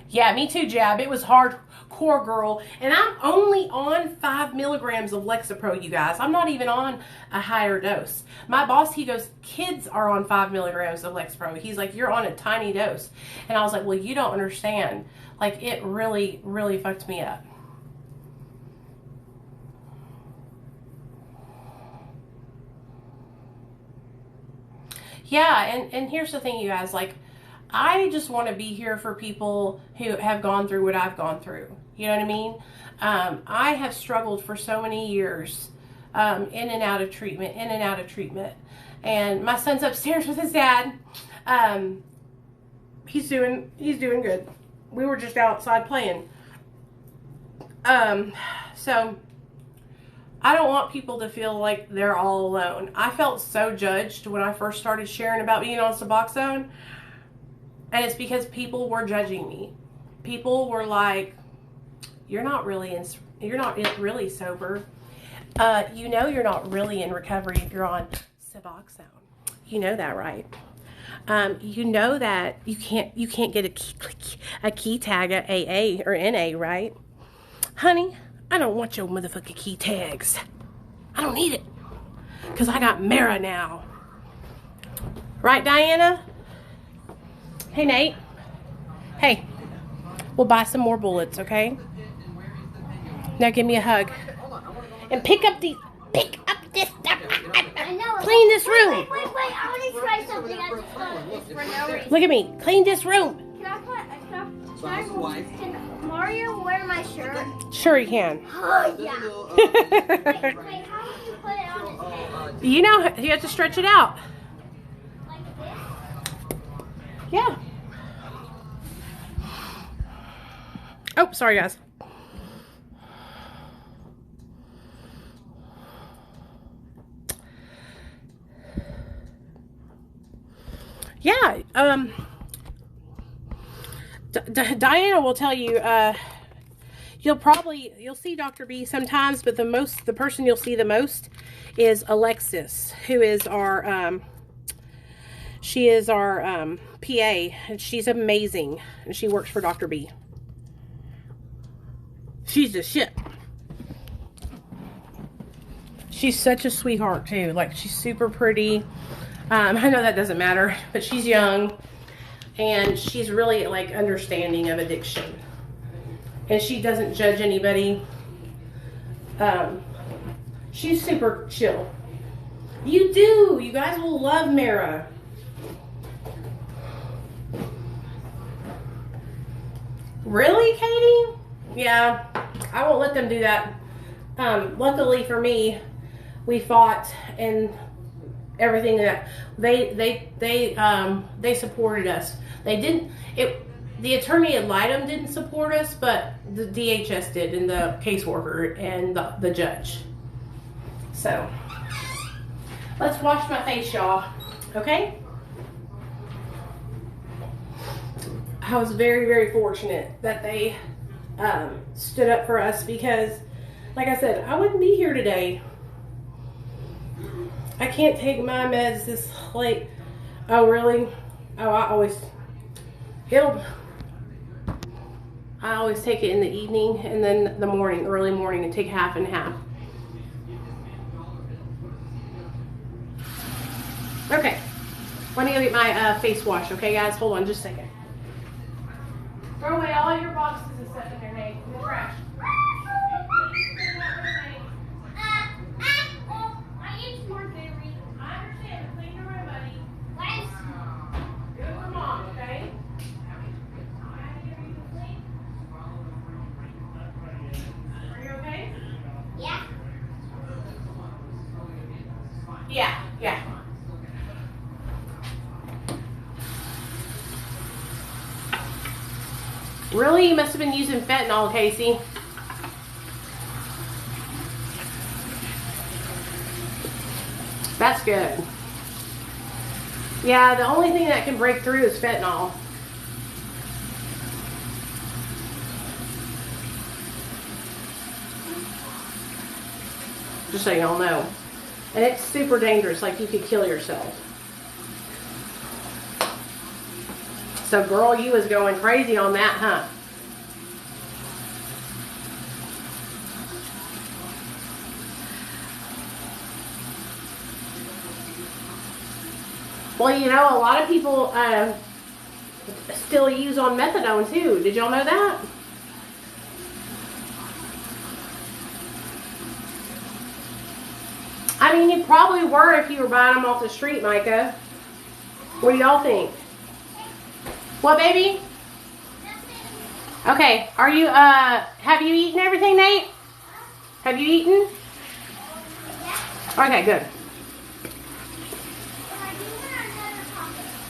Yeah, me too, Jab. It was hardcore, girl. And I'm only on 5 milligrams of Lexapro, you guys. I'm not even on a higher dose. My boss, he goes, kids are on 5 milligrams of Lexapro. He's like, you're on a tiny dose. And I was like, well, you don't understand. Like, it really, really fucked me up. Yeah, and here's the thing, you guys, like, I just want to be here for people who have gone through what I've gone through. You know what I mean? I have struggled for so many years, in and out of treatment, And my son's upstairs with his dad. He's doing good. We were just outside playing. So I don't want people to feel like they're all alone. I felt so judged when I first started sharing about being on Suboxone. And it's because people were judging me. People were like, you're not really sober. You know you're not really in recovery if you're on Suboxone. You know that, right? You know that you can't get a key tag at AA or NA, right? Honey, I don't want your motherfucking key tags. I don't need it. Because I got Mara now. Right, Diana? Hey, Nate. Hey, we'll buy some more bullets, okay? Now give me a hug. And pick up this stuff. Clean this room. Wait, I want to try something. I just thought of this for no reason. Look at me. Clean this room. Can Mario wear my shirt? Sure he can. Oh, yeah. Wait, how do you put it on his head? You know, you have to stretch it out. Like this? Yeah. Oh, sorry, guys. Yeah, Diana will tell you, you'll see Dr. B sometimes, but the person you'll see the most is Alexis, who is our, she is our, PA, and she's amazing, and she works for Dr. B. She's the shit. She's such a sweetheart, too. Like, she's super pretty. I know that doesn't matter, but she's young, and she's really, like, understanding of addiction. And she doesn't judge anybody. She's super chill. You do. You guys will love Mara. Really, Katie? Yeah, I won't let them do that. Luckily for me, we fought and everything that they supported us. They didn't. The attorney ad litem didn't support us, but the DHS did, and the caseworker and the judge. So let's wash my face, y'all. Okay. I was very, very fortunate that they stood up for us because, like I said, I wouldn't be here today. I can't take my meds this late. Oh, really? Oh, I always take it in the evening and then the morning, early morning, and take half and half. Okay. Let me go get my face wash, okay, guys? Hold on just a second. Throw away all your boxes and stuff in there, Nate. In the trash. I need more berries. I understand. Clean your room, buddy. Let's. Do it for Mom, okay? Are you okay? Yeah. Yeah. Really? You must have been using fentanyl, Casey. That's good. Yeah, the only thing that can break through is fentanyl. Just so y'all know. And it's super dangerous, like you could kill yourself. So girl, you was going crazy on that, huh? Well, you know, a lot of people still use on methadone too. Did y'all know that? I mean, you probably were if you were buying them off the street, Micah. What do y'all think? What, baby? Okay, are you, have you eaten everything, Nate? Have you eaten? Okay, good.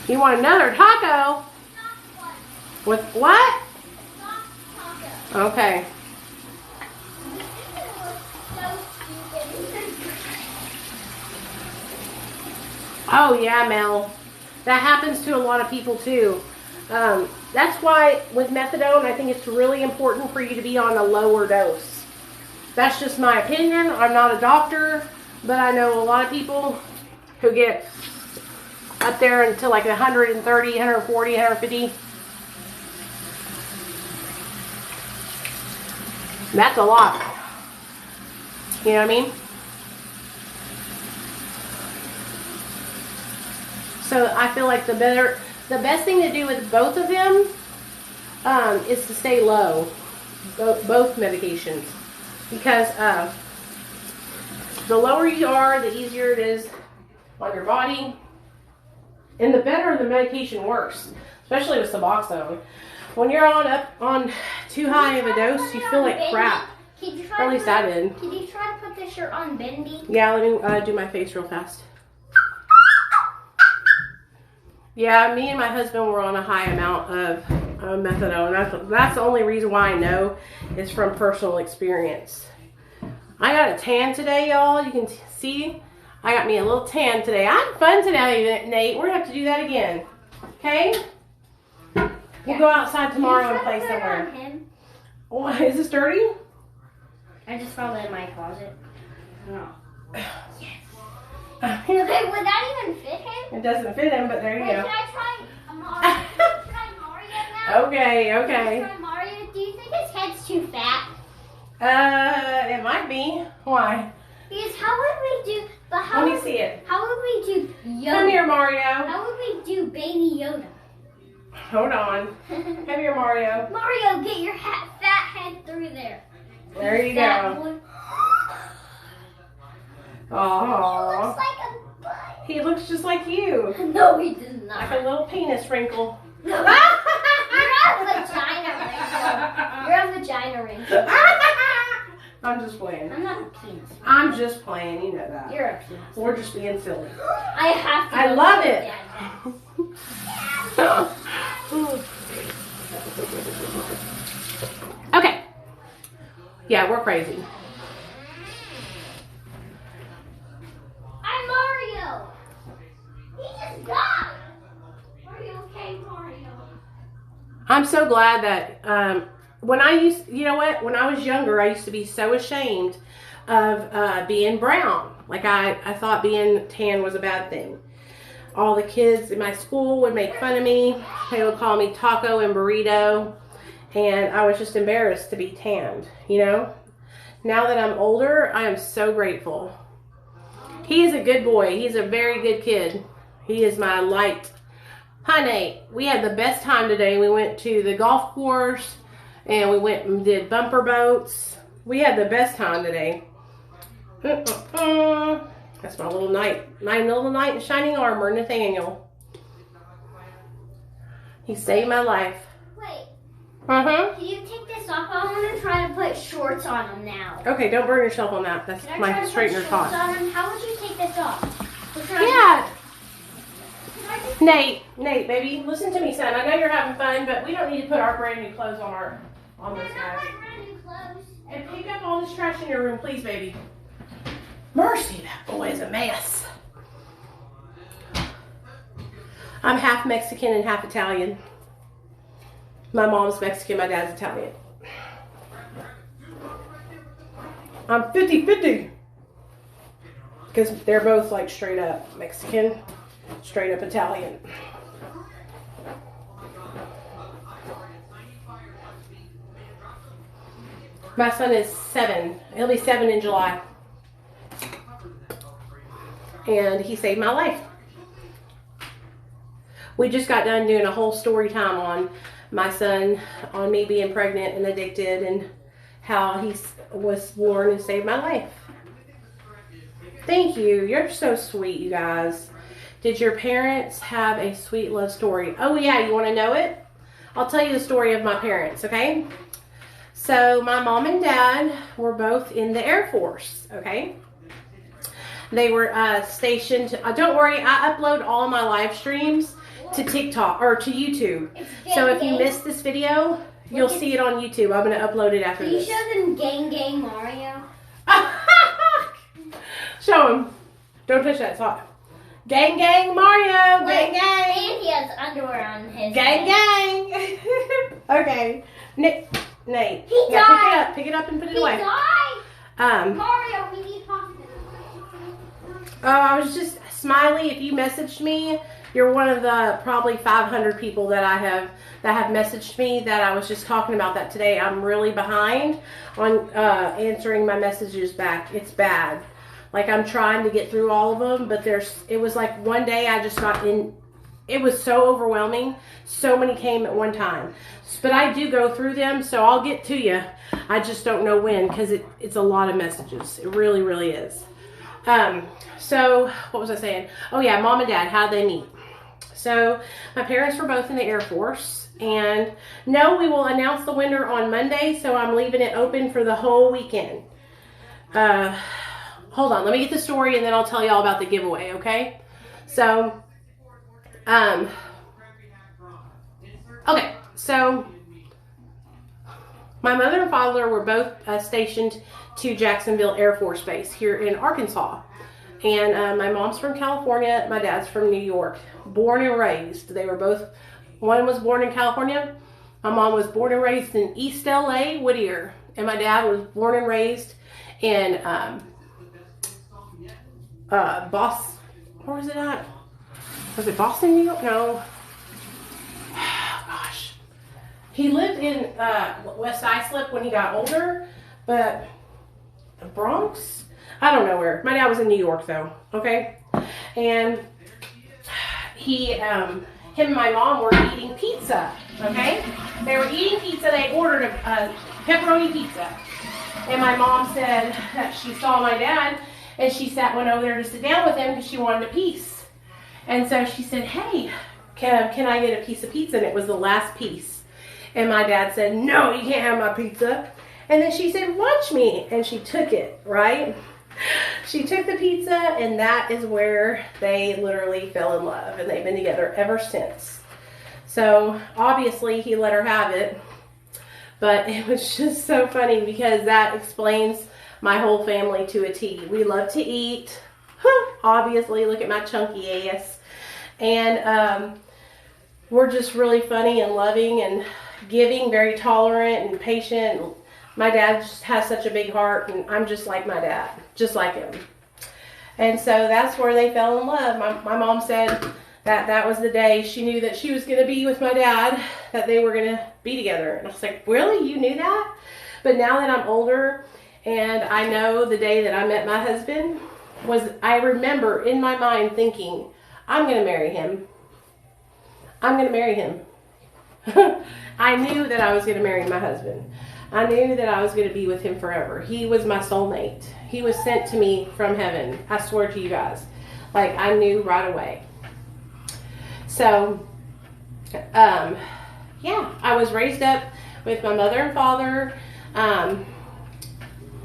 You want another taco? With what? Okay. Oh yeah, Mel. That happens to a lot of people too. That's why with methadone, I think it's really important for you to be on a lower dose. That's just my opinion. I'm not a doctor, but I know a lot of people who get up there into like 130, 140, 150. That's a lot. You know what I mean? So I feel like the best thing to do with both of them is to stay low, both medications, because the lower you are, the easier it is on your body, and the better the medication works, especially with Suboxone. When you're on too high of a dose, you feel like crap. Or at least I did. Can you try to put this shirt on Bendy? Yeah, let me do my face real fast. Yeah, me and my husband were on a high amount of methadone. That's the only reason why I know is from personal experience. I got a tan today, y'all. You can see I got me a little tan today. I had fun today, Nate. We're going to have to do that again. Okay? We'll go outside tomorrow and play somewhere. What, is this dirty? I just found it in my closet. No. Yes. Would that even fit him? It doesn't fit him, but there you go. Can I try Mario now? Okay. Can I try Mario? Do you think his head's too fat? It might be. Why? Because how would we do? Let me see it. How would we do Yoda? Come here, Mario. How would we do Baby Yoda? Hold on. Come here, Mario. Mario, get your fat head through there. There you go. He looks like a butt. He looks just like you. No, he does not. Like a little penis wrinkle. No. You're a vagina wrinkle. You're a vagina wrinkle. I'm just playing. I'm not a penis. I'm just playing. You know that. You're a penis. We're just being silly. I have to. I love it. Okay. Yeah, we're crazy. I'm Mario. He just died. Are you okay, Mario? I'm so glad that when I was younger, I used to be so ashamed of being brown. Like I thought being tan was a bad thing. All the kids in my school would make fun of me. They would call me taco and burrito. And I was just embarrassed to be tanned, you know. Now that I'm older, I am so grateful. He is a good boy. He's a very good kid. He is my light. Hi, Nate. We had the best time today. We went to the golf course and we went and did bumper boats. We had the best time today. That's my little knight. My little knight in shining armor, Nathaniel. He saved my life. Wait. Uh-huh. Can you take this off? I want to try to put shorts on him now. Okay, don't burn yourself on that. That's my straightener pot. How would you take this off? Yeah. Nate, baby, listen to me, son. I know you're having fun, but we don't need to put our brand new clothes on this guy. And pick up all this trash in your room, please, baby. Mercy, that boy is a mess. I'm half Mexican and half Italian. My mom's Mexican, my dad's Italian. I'm 50-50. Because they're both like straight up Mexican, straight up Italian. My son is 7. He'll be 7 in July. And he saved my life. We just got done doing a whole story time on my son, on me being pregnant and addicted and how he was born and saved my life. Thank you. You're so sweet, you guys. Did your parents have a sweet love story? Oh, yeah. You want to know it? I'll tell you the story of my parents, okay? So my mom and dad were both in the Air Force, okay? They were stationed, don't worry, I upload all my live streams to TikTok or to YouTube. So if you missed this video, you'll see it on YouTube. I'm going to upload it after this. Can you show them Gang Mario? Show him. Don't touch that. It's hot. Gang Mario. Gang. And he has underwear on his Gang head. Okay. Nate. He died. Pick it up and put it He away. died. Mario, we need pasta. Oh, I was just, Smiley, if you messaged me, you're one of the probably 500 people that have messaged me that I was just talking about that today. I'm really behind on answering my messages back. It's bad. Like, I'm trying to get through all of them, but it was like one day I just got in. It was so overwhelming. So many came at one time. But I do go through them, so I'll get to you. I just don't know when, because it's a lot of messages. It really, really is. So what was I saying? Oh yeah, mom and dad, how'd they meet? So my parents were both in the Air Force, and no, we will announce the winner on Monday, so I'm leaving it open for the whole weekend. Hold on, let me get the story and then I'll tell you all about the giveaway, okay? So, okay, so my mother and father were both stationed to Jacksonville Air Force Base here in Arkansas. And my mom's from California, my dad's from New York. Born and raised. They were both, one was born in California. My mom was born and raised in East LA, Whittier. And my dad was born and raised in Boston. Where was it at? Was it Boston, New York? No. Gosh. He lived in West Islip when he got older, but the Bronx? I don't know where. My dad was in New York though, okay? And him and my mom were eating pizza, okay? They were eating pizza. They ordered a pepperoni pizza. And my mom said that she saw my dad and she went over there to sit down with him because she wanted a piece. And so she said, hey, can I get a piece of pizza? And it was the last piece. And my dad said, no, you can't have my pizza. And then she said, watch me. And she took it, right? She took the pizza, and that is where they literally fell in love, and they've been together ever since. So obviously he let her have it, but it was just so funny because that explains my whole family to a T. We love to eat, obviously. Look at my chunky ass. And we're just really funny and loving and giving, very tolerant and patient. My dad just has such a big heart, and I'm just like my dad, just like him. And so that's where they fell in love. My mom said that was the day she knew that she was going to be with my dad, that they were going to be together. And I was like, really? You knew that? But now that I'm older and I know the day that I met my husband, I remember in my mind thinking, I'm going to marry him. I'm going to marry him. I knew that I was going to marry my husband. I knew that I was going to be with him forever. He was my soulmate. He was sent to me from heaven. I swear to you guys. Like, I knew right away. So, yeah, I was raised up with my mother and father.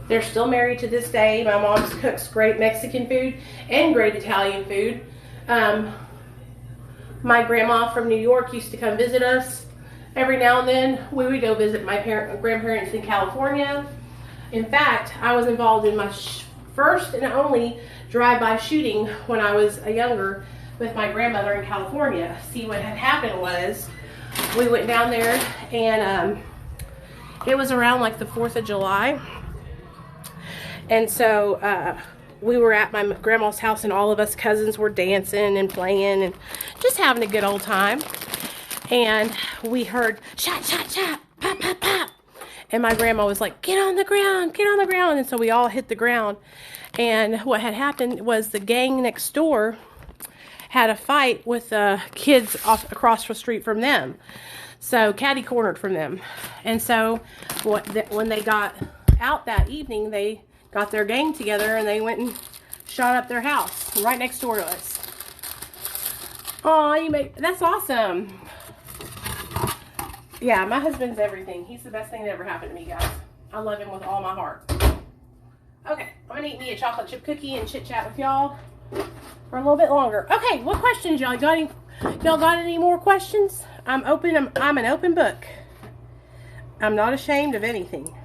They're still married to this day. My mom cooks great Mexican food and great Italian food. My grandma from New York used to come visit us. Every now and then, we would go visit my grandparents in California. In fact, I was involved in my first and only drive-by shooting when I was younger with my grandmother in California. See, what had happened was we went down there, and it was around like the 4th of July. And so we were at my grandma's house, and all of us cousins were dancing and playing and just having a good old time. And we heard shot, shot, shot, pop, pop, pop. And my grandma was like, get on the ground, get on the ground. And so we all hit the ground. And what had happened was the gang next door had a fight with kids across the street from them. So catty-cornered from them. And so when they got out that evening, they got their gang together and they went and shot up their house right next door to us. Oh, that's awesome. Yeah, my husband's everything. He's the best thing that ever happened to me, guys. I love him with all my heart. Okay, I'm gonna eat me a chocolate chip cookie and chit chat with y'all for a little bit longer. Okay, what questions y'all got? Y'all got any more questions? I'm open. I'm an open book. I'm not ashamed of anything.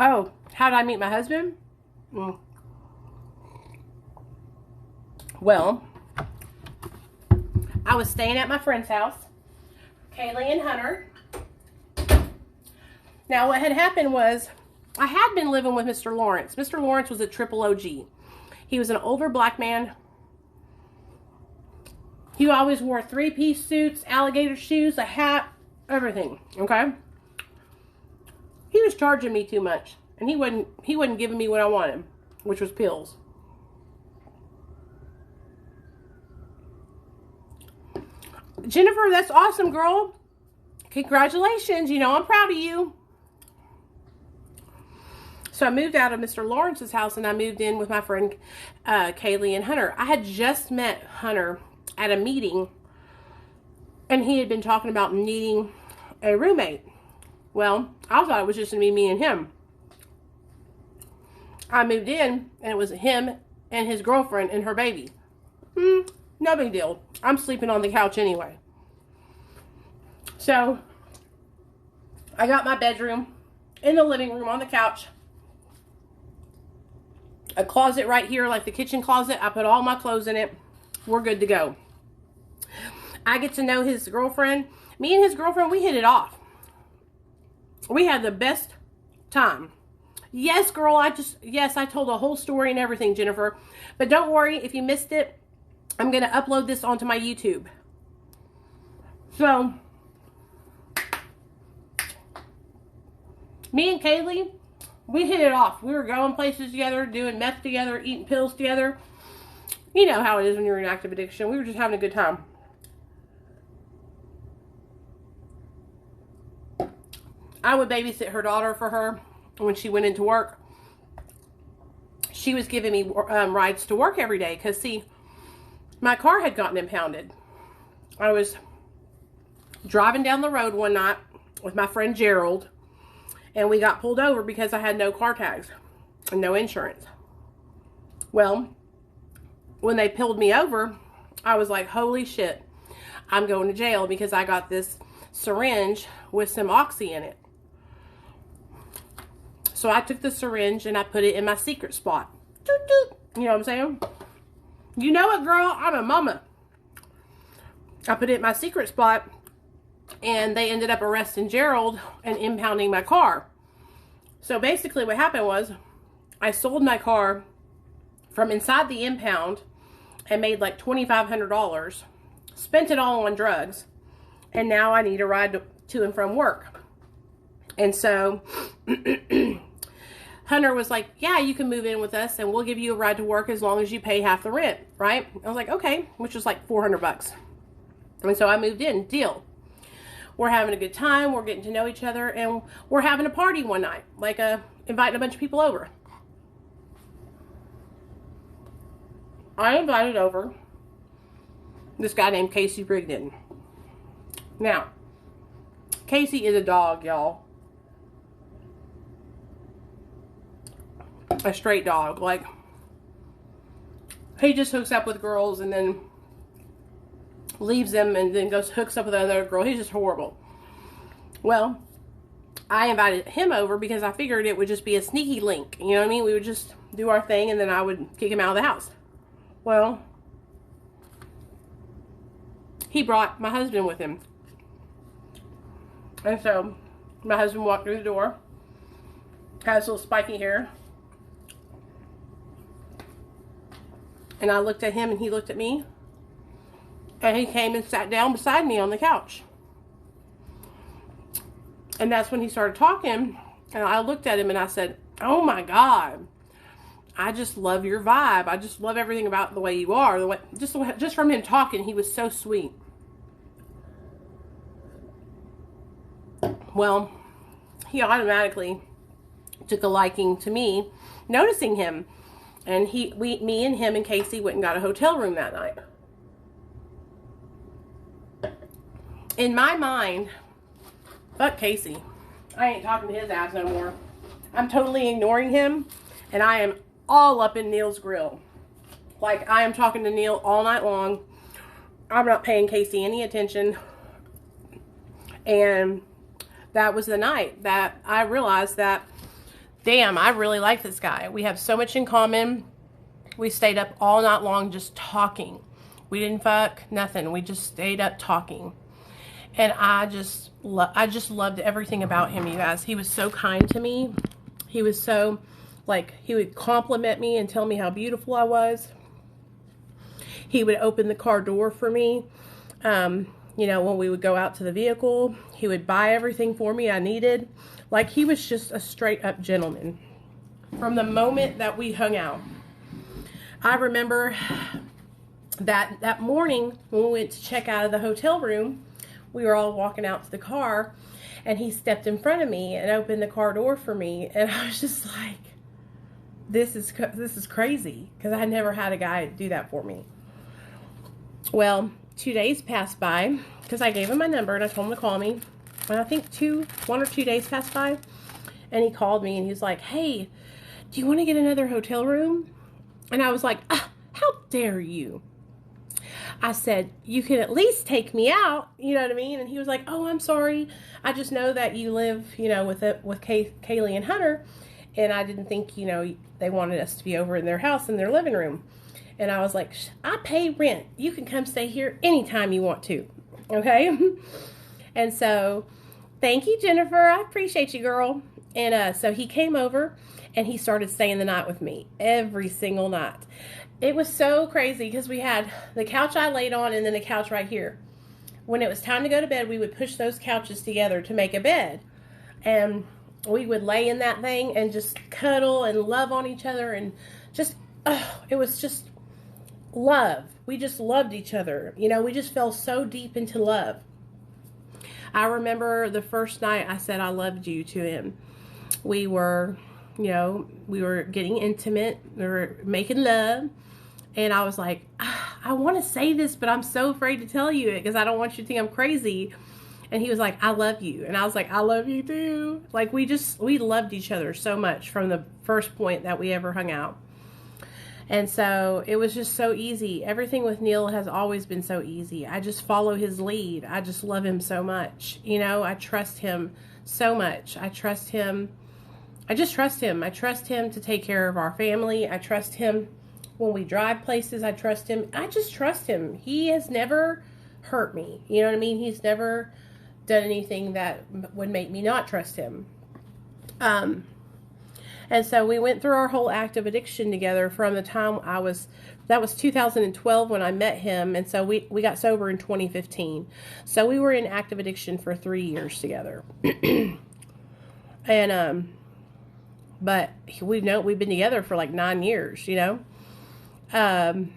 Oh, how did I meet my husband? Well, I was staying at my friend's house, Kaylee and Hunter. Now, what had happened was I had been living with Mr. Lawrence. Mr. Lawrence was a triple OG. He was an older black man. He always wore three-piece suits, alligator shoes, a hat, everything, okay? He was charging me too much, and he wasn't giving me what I wanted, which was pills. Jennifer, that's awesome, girl. Congratulations. You know, I'm proud of you. So I moved out of Mr. Lawrence's house, and I moved in with my friend Kaylee and Hunter. I had just met Hunter at a meeting, and he had been talking about needing a roommate. Well, I thought it was just going to be me and him. I moved in, and it was him and his girlfriend and her baby. No big deal. I'm sleeping on the couch anyway. So, I got my bedroom in the living room on the couch. A closet right here, like the kitchen closet. I put all my clothes in it. We're good to go. I get to know his girlfriend. Me and his girlfriend, we hit it off. We had the best time. Yes, girl, I told a whole story and everything, Jennifer. But don't worry, if you missed it, I'm going to upload this onto my YouTube. So, me and Kaylee, we hit it off. We were going places together, doing meth together, eating pills together. You know how it is when you're in active addiction. We were just having a good time. I would babysit her daughter for her when she went into work. She was giving me rides to work every day because, see, my car had gotten impounded. I was driving down the road one night with my friend Gerald, and we got pulled over because I had no car tags and no insurance. Well, when they pulled me over, I was like, holy shit, I'm going to jail because I got this syringe with some oxy in it. So I took the syringe and I put it in my secret spot. Doot, doot. You know what I'm saying? You know it, girl. I'm a mama. I put it in my secret spot, and they ended up arresting Gerald and impounding my car. So basically what happened was I sold my car from inside the impound and made like $2,500, spent it all on drugs, and now I need a ride to and from work. And so Hunter was like, yeah, you can move in with us and we'll give you a ride to work as long as you pay half the rent, right? I was like, okay, which was like $400. And so I moved in, deal. We're having a good time, we're getting to know each other, and we're having a party one night, like inviting a bunch of people over. I invited over this guy named Casey Brigden. Now, Casey is a dog, y'all. A straight dog. Like, he just hooks up with girls and then leaves them and then goes hooks up with another girl. He's just horrible. Well, I invited him over because I figured it would just be a sneaky link. You know what I mean? We would just do our thing and then I would kick him out of the house. Well, he brought my husband with him. And so, my husband walked through the door. Has little spiky hair. And I looked at him and he looked at me. And he came and sat down beside me on the couch. And that's when he started talking. And I looked at him and I said, oh my God, I just love your vibe. I just love everything about the way you are. Just from him talking, he was so sweet. Well, he automatically took a liking to me, noticing him. And me and him and Casey went and got a hotel room that night. In my mind, fuck Casey. I ain't talking to his ass no more. I'm totally ignoring him, and I am all up in Neil's grill. Like, I am talking to Neil all night long. I'm not paying Casey any attention. And that was the night that I realized that, damn, I really like this guy. We have so much in common. We stayed up all night long just talking. We didn't fuck, nothing. We just stayed up talking. And I just loved everything about him, you guys. He was so kind to me. He was so, like, he would compliment me and tell me how beautiful I was. He would open the car door for me. You know, when we would go out to the vehicle, he would buy everything for me I needed. Like, he was just a straight up gentleman from the moment that we hung out. I remember that morning when we went to check out of the hotel room, we were all walking out to the car, and he stepped in front of me and opened the car door for me. And I was just like, this is crazy, because I never had a guy do that for me. Well, 2 days passed by, because I gave him my number and I told him to call me. And I think 1 or 2 days passed by, and he called me and he was like, hey, do you want to get another hotel room? And I was like, how dare you? I said, you can at least take me out, you know what I mean? And he was like, oh, I'm sorry. I just know that you live, you know, with Kaylee and Hunter, and I didn't think, you know, they wanted us to be over in their house in their living room. And I was like, I pay rent. You can come stay here anytime you want to, okay? And so, thank you, Jennifer. I appreciate you, girl. And so he came over, and he started staying the night with me every single night. It was so crazy, because we had the couch I laid on and then the couch right here. When it was time to go to bed, we would push those couches together to make a bed. And we would lay in that thing and just cuddle and love on each other. And just, it was just love. We just loved each other. You know, we just fell so deep into love. I remember the first night I said I loved you to him. We were, you know, we were getting intimate. We were making love. And I was like, I want to say this, but I'm so afraid to tell you it because I don't want you to think I'm crazy. And he was like, I love you. And I was like, I love you too. Like, we loved each other so much from the first point that we ever hung out. And so it was just so easy. Everything with Neil has always been so easy. I just follow his lead. I just love him so much. You know, I trust him so much. I trust him. I just trust him. I trust him to take care of our family. I trust him when we drive places. I trust him. I just trust him. He has never hurt me. You know what I mean? He's never done anything that would make me not trust him. And so we went through our whole active addiction together from the time that was 2012 when I met him. And so we got sober in 2015. So we were in active addiction for 3 years together. And, but we've been together for like 9 years, you know? And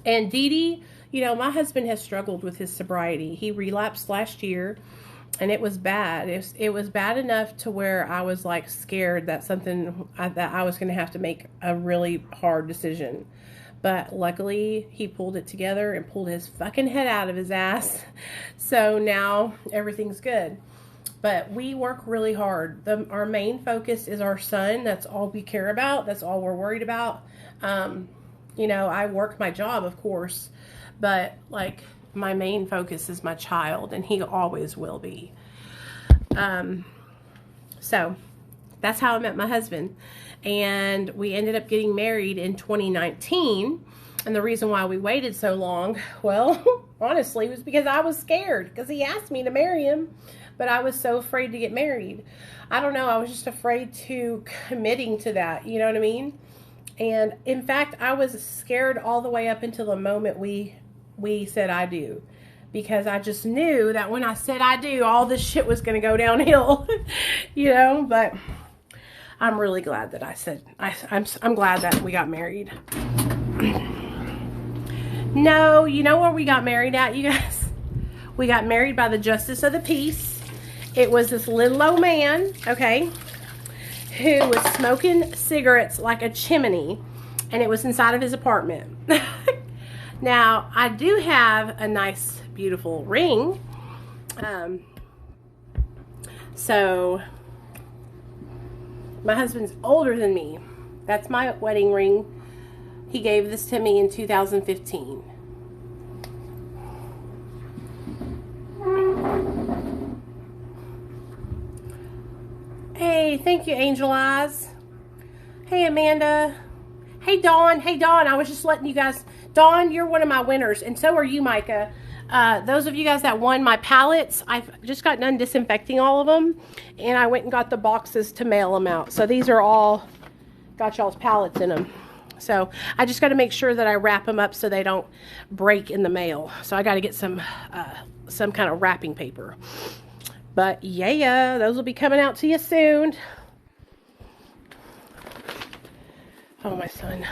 Dee Dee, you know, my husband has struggled with his sobriety. He relapsed last year, and it was bad. It was bad enough to where I was like scared that that I was going to have to make a really hard decision. But luckily, he pulled it together and pulled his fucking head out of his ass. So now everything's good. But we work really hard. Our main focus is our son. That's all we care about. That's all we're worried about. You know, I work my job, of course, but like my main focus is my child, and he always will be. So that's how I met my husband. And we ended up getting married in 2019. And the reason why we waited so long, well, honestly, was because I was scared, because he asked me to marry him, but I was so afraid to get married. I don't know. I was just afraid to committing to that. You know what I mean? And in fact, I was scared all the way up until the moment we said I do. Because I just knew that when I said I do, all this shit was going to go downhill. You know, but I'm really glad that I said, I'm glad that we got married. No, you know where we got married at, you guys? We got married by the Justice of the Peace It was this little old man, okay, who was smoking cigarettes like a chimney, and it was inside of his apartment. Now, I do have a nice, beautiful ring. So, my husband's older than me. That's my wedding ring. He gave this to me in 2015. Hey, thank you, Angel Eyes. Hey, Amanda. Hey, Dawn. Hey, Dawn. I was just letting you guys... Dawn, you're one of my winners, and so are you, Micah. Those of you guys that won my pallets, I've just got done disinfecting all of them, and I went and got the boxes to mail them out. So these are all... got y'all's pallets in them. So I just got to make sure that I wrap them up so they don't break in the mail. So I got to get some kind of wrapping paper. But yeah, those will be coming out to you soon. Oh, my son.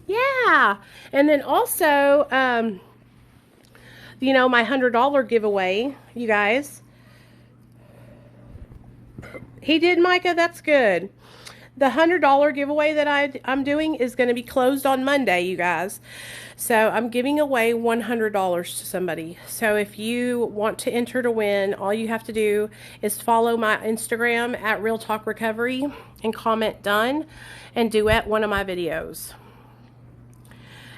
Yeah. And then also, you know, my $100 giveaway, you guys. He did, Micah? That's good. The $100 giveaway that I'm doing is going to be closed on Monday, you guys. So I'm giving away $100 to somebody. So if you want to enter to win, all you have to do is follow my Instagram at Real Talk Recovery and comment done and duet one of my videos.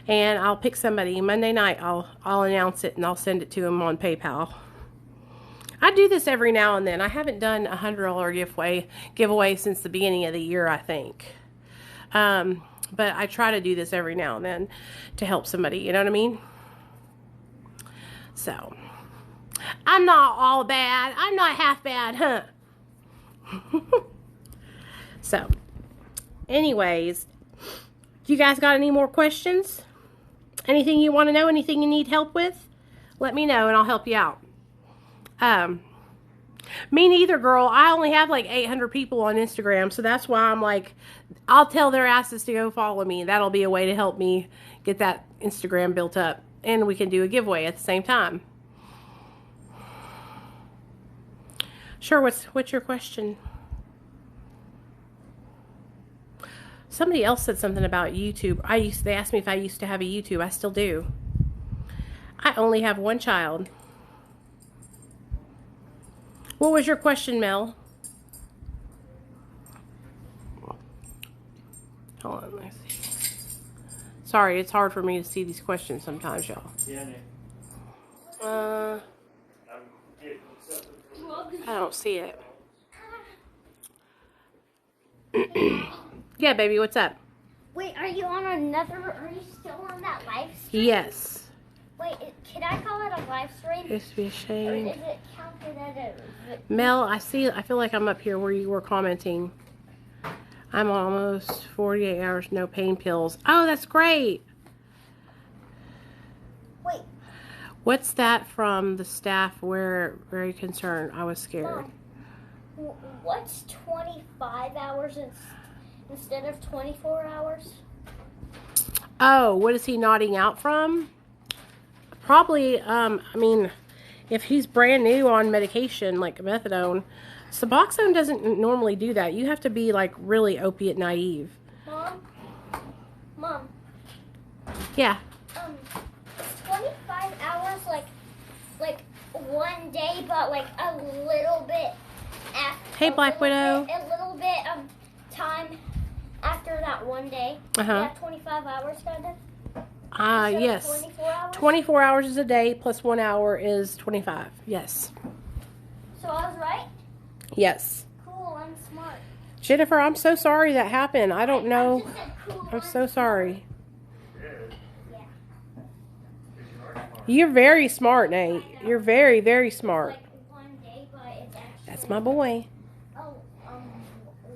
And I'll pick somebody. Monday night I'll announce it and I'll send it to them on PayPal. I do this every now and then. I haven't done a $100 giveaway since the beginning of the year, I think. But I try to do this every now and then to help somebody, you know what I mean? So, I'm not all bad. I'm not half bad, huh? So, anyways, you guys got any more questions? Anything you want to know? Anything you need help with? Let me know and I'll help you out. Me neither, girl. I only have like 800 people on Instagram, so that's why I'm like, I'll tell their asses to go follow me. That'll be a way to help me get that Instagram built up, and we can do a giveaway at the same time. Sure. What's your question? Somebody else said something about YouTube. They asked me if I used to have a YouTube. I still do. I only have one child. What was your question, Mel? Hold on, let me see. Sorry, it's hard for me to see these questions sometimes, y'all. I don't see it. Yeah, baby, what's up? Wait, are you still on that live stream? Yes. Wait, can I call it a live stream? Used to be ashamed. Or is it counted as a... Mel, I feel like I'm up here where you were commenting. I'm almost 48 hours, no pain pills. Oh, that's great. Wait. What's that from the staff? We're very concerned. I was scared. Mom, what's 25 hours instead of 24 hours? Oh, what is he nodding out from? Probably, I mean, if he's brand new on medication like methadone, Suboxone doesn't normally do that. You have to be like really opiate naive. Mom. Yeah. 25 hours like one day, but like a little bit after. Hey, Black Widow. A little bit of time after that one day. You have 25 hours kind of. Yes. 24 hours? 24 hours is a day, plus 1 hour is 25. Yes. So I was right? Yes. Cool, I'm smart. Jennifer, I'm so sorry that happened. I don't know. I just said cool, I'm so sorry. Yeah. You're very smart, Nate. You're very, very smart. Like one day, but it's actually... That's my boy. Oh,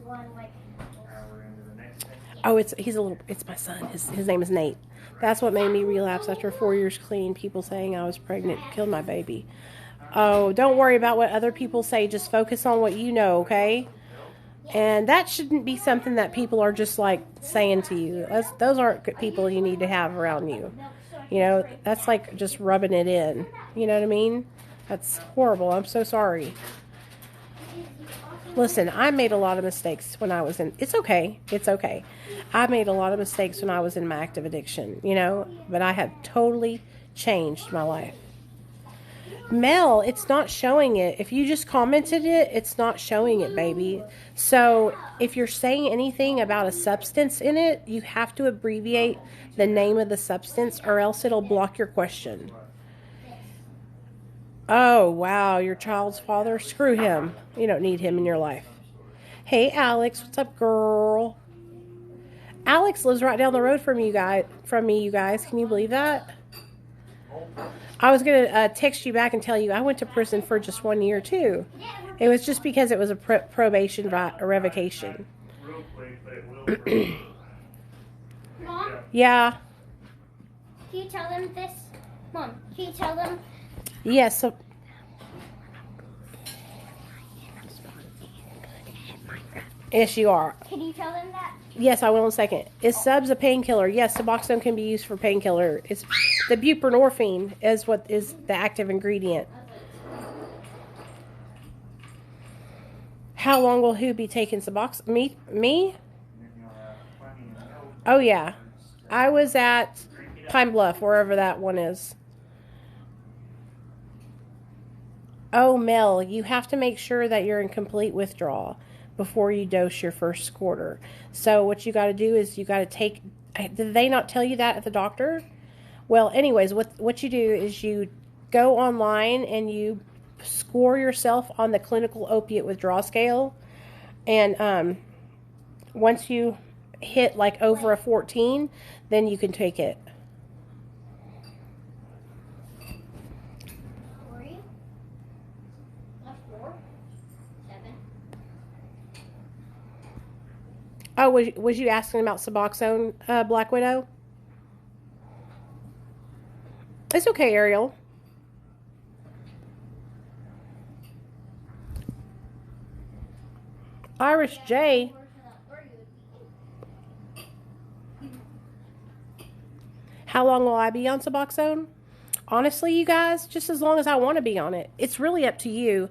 one like... Oh, it's my son. His name is Nate. That's what made me relapse after 4 years clean. People saying I was pregnant killed my baby. Oh, don't worry about what other people say. Just focus on what you know, okay? And that shouldn't be something that people are just like saying to you. Those aren't good people you need to have around you. You know, that's like just rubbing it in. You know what I mean? That's horrible. I'm so sorry. Listen, I made a lot of mistakes when I was in. It's okay. It's okay. I made a lot of mistakes when I was in my active addiction, you know, but I have totally changed my life. Mel, it's not showing it. If you just commented it, it's not showing it, baby. So if you're saying anything about a substance in it, you have to abbreviate the name of the substance or else it'll block your question. Oh, wow, your child's father? Screw him. You don't need him in your life. Hey, Alex, what's up, girl? Alex lives right down the road from me, you guys. Can you believe that? I was going to text you back and tell you I went to prison for just 1 year, too. It was just because it was a probation revocation. Mom, Yeah. can you tell them this? Mom, can you tell them? Yes. So, yes, you are. Can you tell them that? Yes, I will in a second. Is subs a painkiller? Yes, Suboxone can be used for painkiller. It's the buprenorphine is what is the active ingredient. How long will who be taking Suboxone? Me? Oh yeah, I was at Pine Bluff, wherever that one is. Oh, Mel, you have to make sure that you're in complete withdrawal before you dose your first quarter. So what you got to do is you got to take. Did they not tell you that at the doctor? Well, anyways, what you do is you go online and you score yourself on the clinical opiate withdrawal scale, and once you hit like over a 14, then you can take it. Oh, was you asking about Suboxone, Black Widow? It's okay, Ariel. Irish J. How long will I be on Suboxone? Honestly, you guys, just as long as I want to be on it. It's really up to you.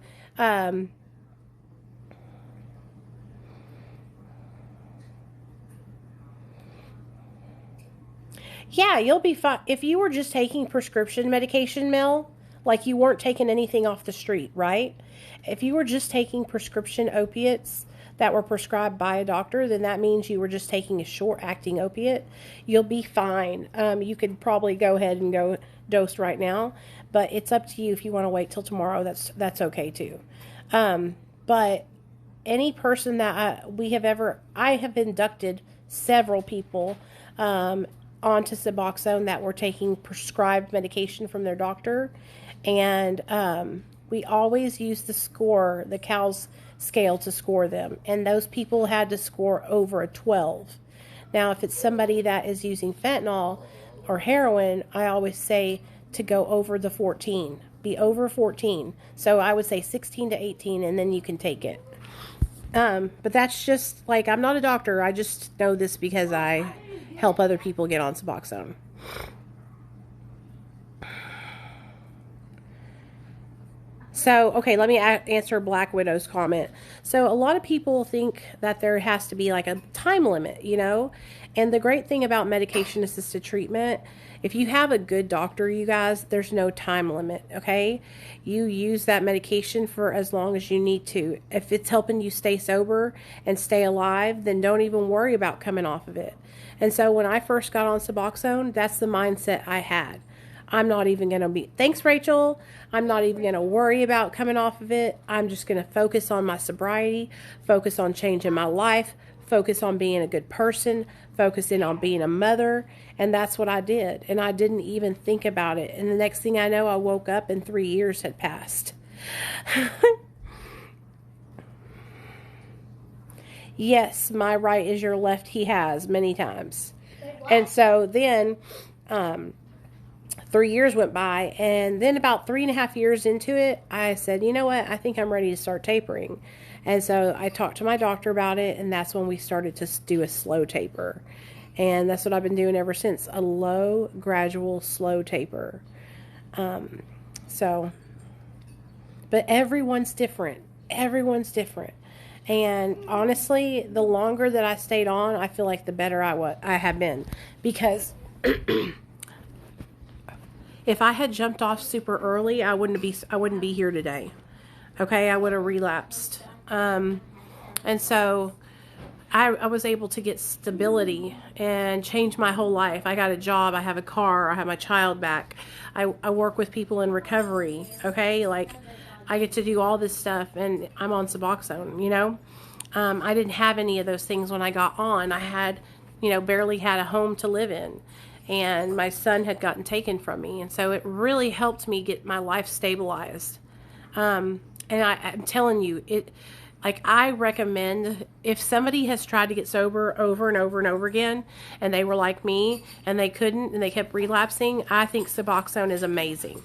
Yeah, you'll be fine. If you were just taking prescription medication, Mel, like you weren't taking anything off the street, right? If you were just taking prescription opiates that were prescribed by a doctor, then that means you were just taking a short-acting opiate. You'll be fine. You could probably go ahead and go dose right now, but it's up to you if you want to wait till tomorrow. That's okay too. But any person that I have inducted several people onto Suboxone that were taking prescribed medication from their doctor, and we always use the COWS scale to score them, and those people had to score over a 12. Now, if it's somebody that is using fentanyl or heroin, I always say to go over the 14, be over 14. So I would say 16 to 18, and then you can take it. But that's just like, I'm not a doctor. I just know this because I help other people get on Suboxone. So, okay, let me answer Black Widow's comment. So, a lot of people think that there has to be like a time limit, you know? And the great thing about medication-assisted treatment, if you have a good doctor, you guys, there's no time limit, okay? You use that medication for as long as you need to. If it's helping you stay sober and stay alive, then don't even worry about coming off of it. And so, when I first got on Suboxone, that's the mindset I had. I'm not even going to be, thanks Rachel, I'm not even going to worry about coming off of it. I'm just going to focus on my sobriety, focus on changing my life, focus on being a good person, focusing on being a mother, and that's what I did. And I didn't even think about it. And the next thing I know, I woke up and 3 years had passed. Yes, my right is your left, he has many times. And so then 3 years went by, and then about 3.5 years into it, I said, you know what, I think I'm ready to start tapering. And so I talked to my doctor about it, and that's when we started to do a slow taper. And that's what I've been doing ever since, a low, gradual, slow taper. So But everyone's different. Everyone's different. And honestly, the longer that I stayed on, I feel like the better I have been. Because if I had jumped off super early, I wouldn't be here today. Okay, I would have relapsed. And so I was able to get stability and change my whole life. I got a job, I have a car, I have my child back. I work with people in recovery, okay? Like, I get to do all this stuff, and I'm on Suboxone, you know? I didn't have any of those things when I got on. I had, barely had a home to live in, and my son had gotten taken from me, and so it really helped me get my life stabilized. And I'm telling you, I recommend, if somebody has tried to get sober over and over and over again, and they were like me, and they couldn't, and they kept relapsing, I think Suboxone is amazing.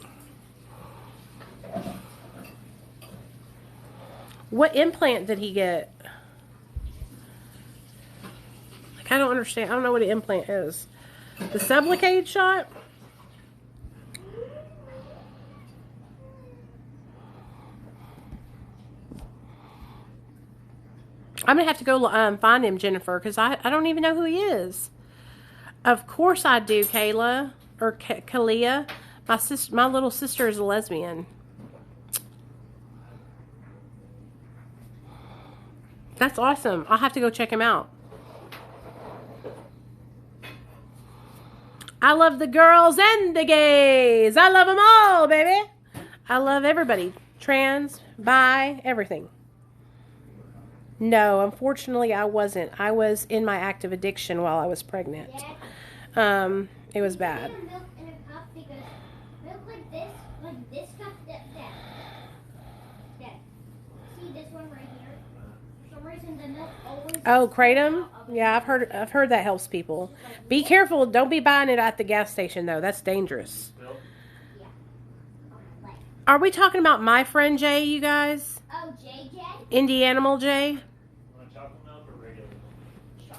What implant did he get? I don't understand. I don't know what an implant is. The Sublocade shot? I'm going to have to go find him, Jennifer, because I don't even know who he is. Of course I do, Kayla. Or Kalia. My little sister is a lesbian. That's awesome. I'll have to go check him out. I love the girls and the gays. I love them all, baby. I love everybody. Trans, bi, everything. No, unfortunately, I wasn't. I was in my active addiction while I was pregnant. It was bad. Milk in a cup because milk like this cup, that. See this one right here? For some reason, the milk always. Oh, Kratom? Yeah, I've heard that helps people. Be careful. Don't be buying it at the gas station though. That's dangerous. Are we talking about my friend Jay, you guys? Oh, JJ? Indie Animal Jay? Chocolate milk or regular milk?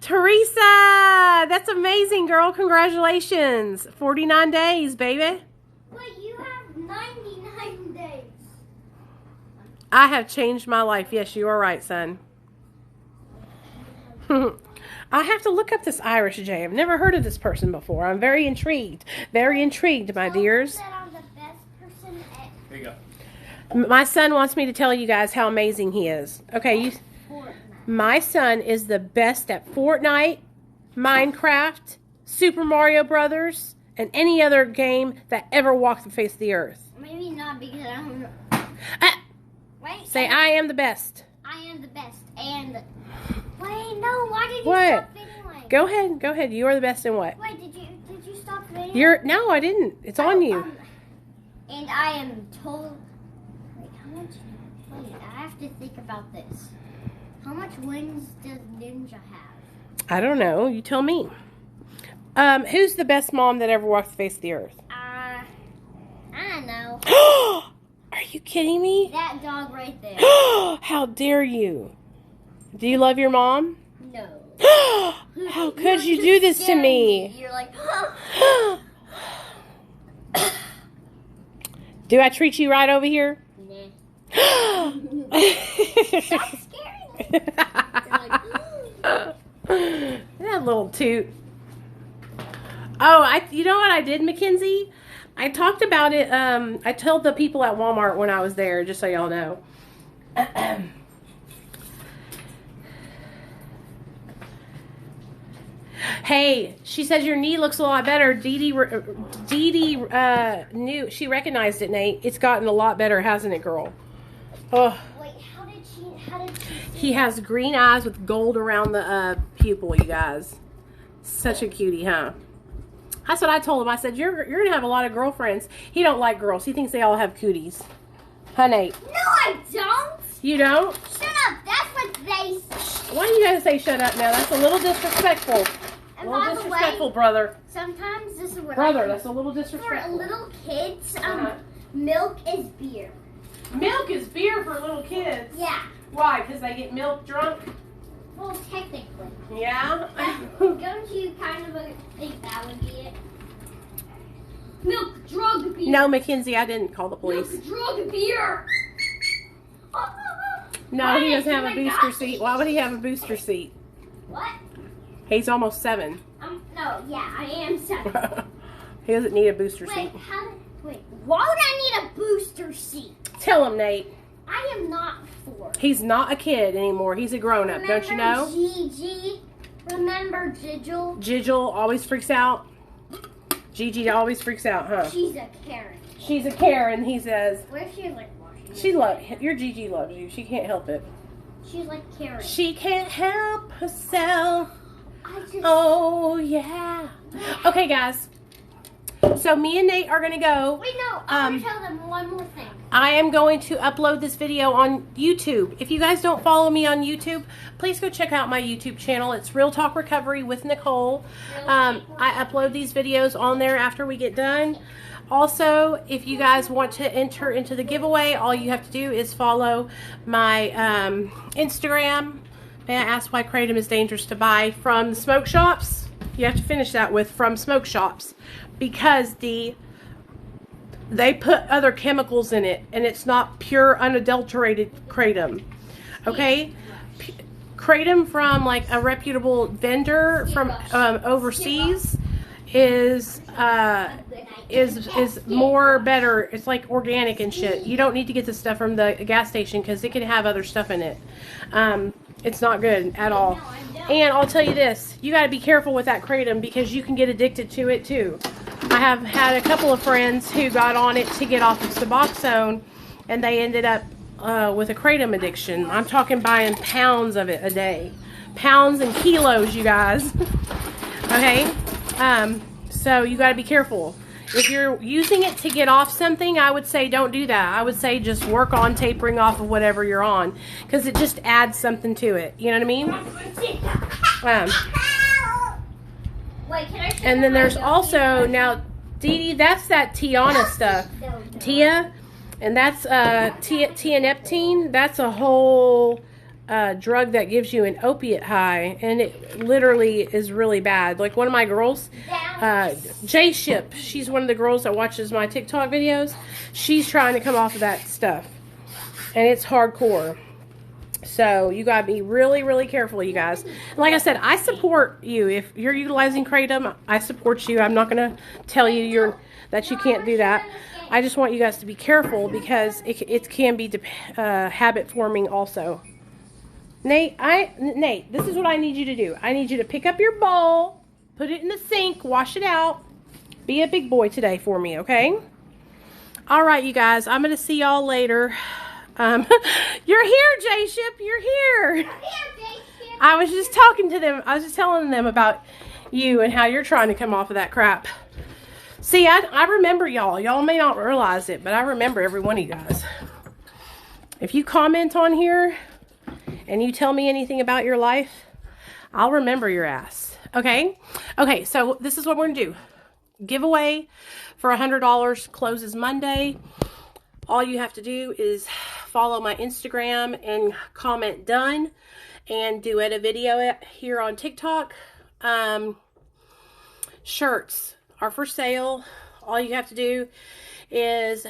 Teresa! That's amazing, girl. Congratulations. 49 days, baby. But you have 99 days. I have changed my life. Yes, you are right, son. I have to look up this Irish Jay. I've never heard of this person before. I'm very intrigued. Very intrigued, my dears. That I'm the best person at Here you go. My son wants me to tell you guys how amazing he is. Okay, Fortnite. my son is the best at Fortnite, Minecraft, Super Mario Brothers, and any other game that ever walked the face of the earth. Maybe not because I don't know. Wait. Say, I am the best. I am the best. And wait, no. Why did you What? stop videoing? Go ahead. You are the best in what? Wait, did you stop videoing? No, I didn't. It's on you. And I am told. Wait, how much? Wait, I have to think about this. How much wings does Ninja have? I don't know. You tell me. Who's the best mom that ever walked the face of the earth? I don't know. Are you kidding me? That dog right there. How dare you? Do you love your mom? No. How could you do this to scaring me? You're like. Do I treat you right over here? Nah. Stop scaring me. That little toot. Oh, you know what I did, Mackenzie? I talked about it. I told the people at Walmart when I was there, just so y'all know. Hey, she says your knee looks a lot better. Dee Dee knew. She recognized it, Nate. It's gotten a lot better, hasn't it, girl? Oh. Wait, how did she He has green eyes with gold around the pupil, you guys. Such a cutie, huh? That's what I told him. I said, you're going to have a lot of girlfriends. He don't like girls. He thinks they all have cooties. Huh, Nate? No, I don't. You don't? Shut up. That's what they say. Why do you guys say shut up now? That's a little disrespectful. And A little by the disrespectful, way, brother. sometimes this is what Brother, that's a little for disrespectful. little kids, Uh-huh. milk is beer. Milk is beer for little kids. Yeah. Why? Because they get milk drunk? Well, technically. Yeah? Don't you kind of think that would be it? Milk drug beer. beer. No, Mackenzie, I didn't call the police. Drug beer. No, he doesn't have a booster seat. Why would he have a booster seat? What? He's almost 7. No, yeah, I am 7. He doesn't need a booster Wait, seat. why would I need a booster seat? Tell him, Nate. I am not 4. He's not a kid anymore. He's a grown-up, don't you know? Gigi? Remember Giggle? Giggle always freaks out. Gigi always freaks out, huh? She's a Karen. She's a Karen, he says. What if she's like watching? Your Gigi loves you. She can't help it. She's like Karen. She can't help herself. I just... Oh, yeah. Okay, guys. So me and Nate are going to go. Wait, no. I want to tell them one more thing. I am going to upload this video on YouTube. If you guys don't follow me on YouTube, please go check out my YouTube channel. It's Real Talk Recovery with Nicole. I upload these videos on there after we get done. Also, if you guys want to enter into the giveaway, all you have to do is follow my Instagram. May I ask why Kratom is dangerous to buy from the smoke shops? You have to finish that with from smoke shops, because they put other chemicals in it, and it's not pure unadulterated Kratom. Okay? Kratom from like a reputable vendor from overseas is more better. It's like organic and shit. You don't need to get the stuff from the gas station because it can have other stuff in it. It's not good at all. And I'll tell you this, you got to be careful with that Kratom because you can get addicted to it too. I have had a couple of friends who got on it to get off of Suboxone, and they ended up with a Kratom addiction. I'm talking buying pounds of it a day. Pounds and kilos, you guys. Okay? So you got to be careful. If you're using it to get off something, I would say don't do that. I would say just work on tapering off of whatever you're on, because it just adds something to it. You know what I mean? Wait, can I show And then my there's dog? also, now, Dee Dee, that's that Tiana stuff. Tia, and that's tianeptine. That's a whole drug that gives you an opiate high, and it literally is really bad. Like one of my girls, J Ship, she's one of the girls that watches my TikTok videos. She's trying to come off of that stuff, and it's hardcore. So you gotta be really, really careful, you guys. And like I said, I support you. If you're utilizing Kratom, I support you. I'm not gonna tell you that you can't do that. I just want you guys to be careful because it can be habit forming also. Nate, this is what I need you to do. I need you to pick up your bowl, put it in the sink, wash it out. Be a big boy today for me, okay? All right, you guys. I'm gonna see y'all later. You're here, J-Ship. You're here. I was just talking to them. I was just telling them about you and how you're trying to come off of that crap. See, I remember y'all. Y'all may not realize it, but I remember every one of you guys. If you comment on here and you tell me anything about your life, I'll remember your ass. Okay? Okay, so this is what we're going to do. Giveaway for $100 closes Monday. All you have to do is follow my Instagram and comment done, and duet a video here on TikTok. Shirts are for sale. All you have to do is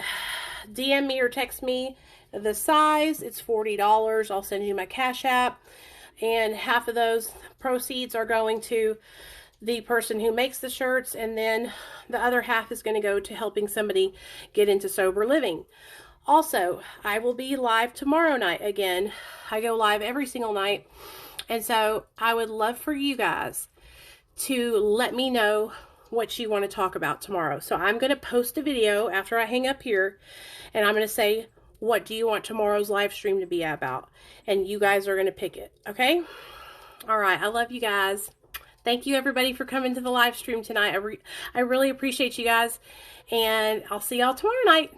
DM me or text me the size. It's $40. I'll send you my Cash App, and half of those proceeds are going to the person who makes the shirts, and then the other half is going to go to helping somebody get into sober living. Also, I will be live tomorrow night again. I go live every single night, and so I would love for you guys to let me know what you want to talk about tomorrow. So I'm going to post a video after I hang up here, and I'm going to say, what do you want tomorrow's live stream to be about? And you guys are going to pick it, okay? All right, I love you guys. Thank you, everybody, for coming to the live stream tonight. I really appreciate you guys, and I'll see y'all tomorrow night.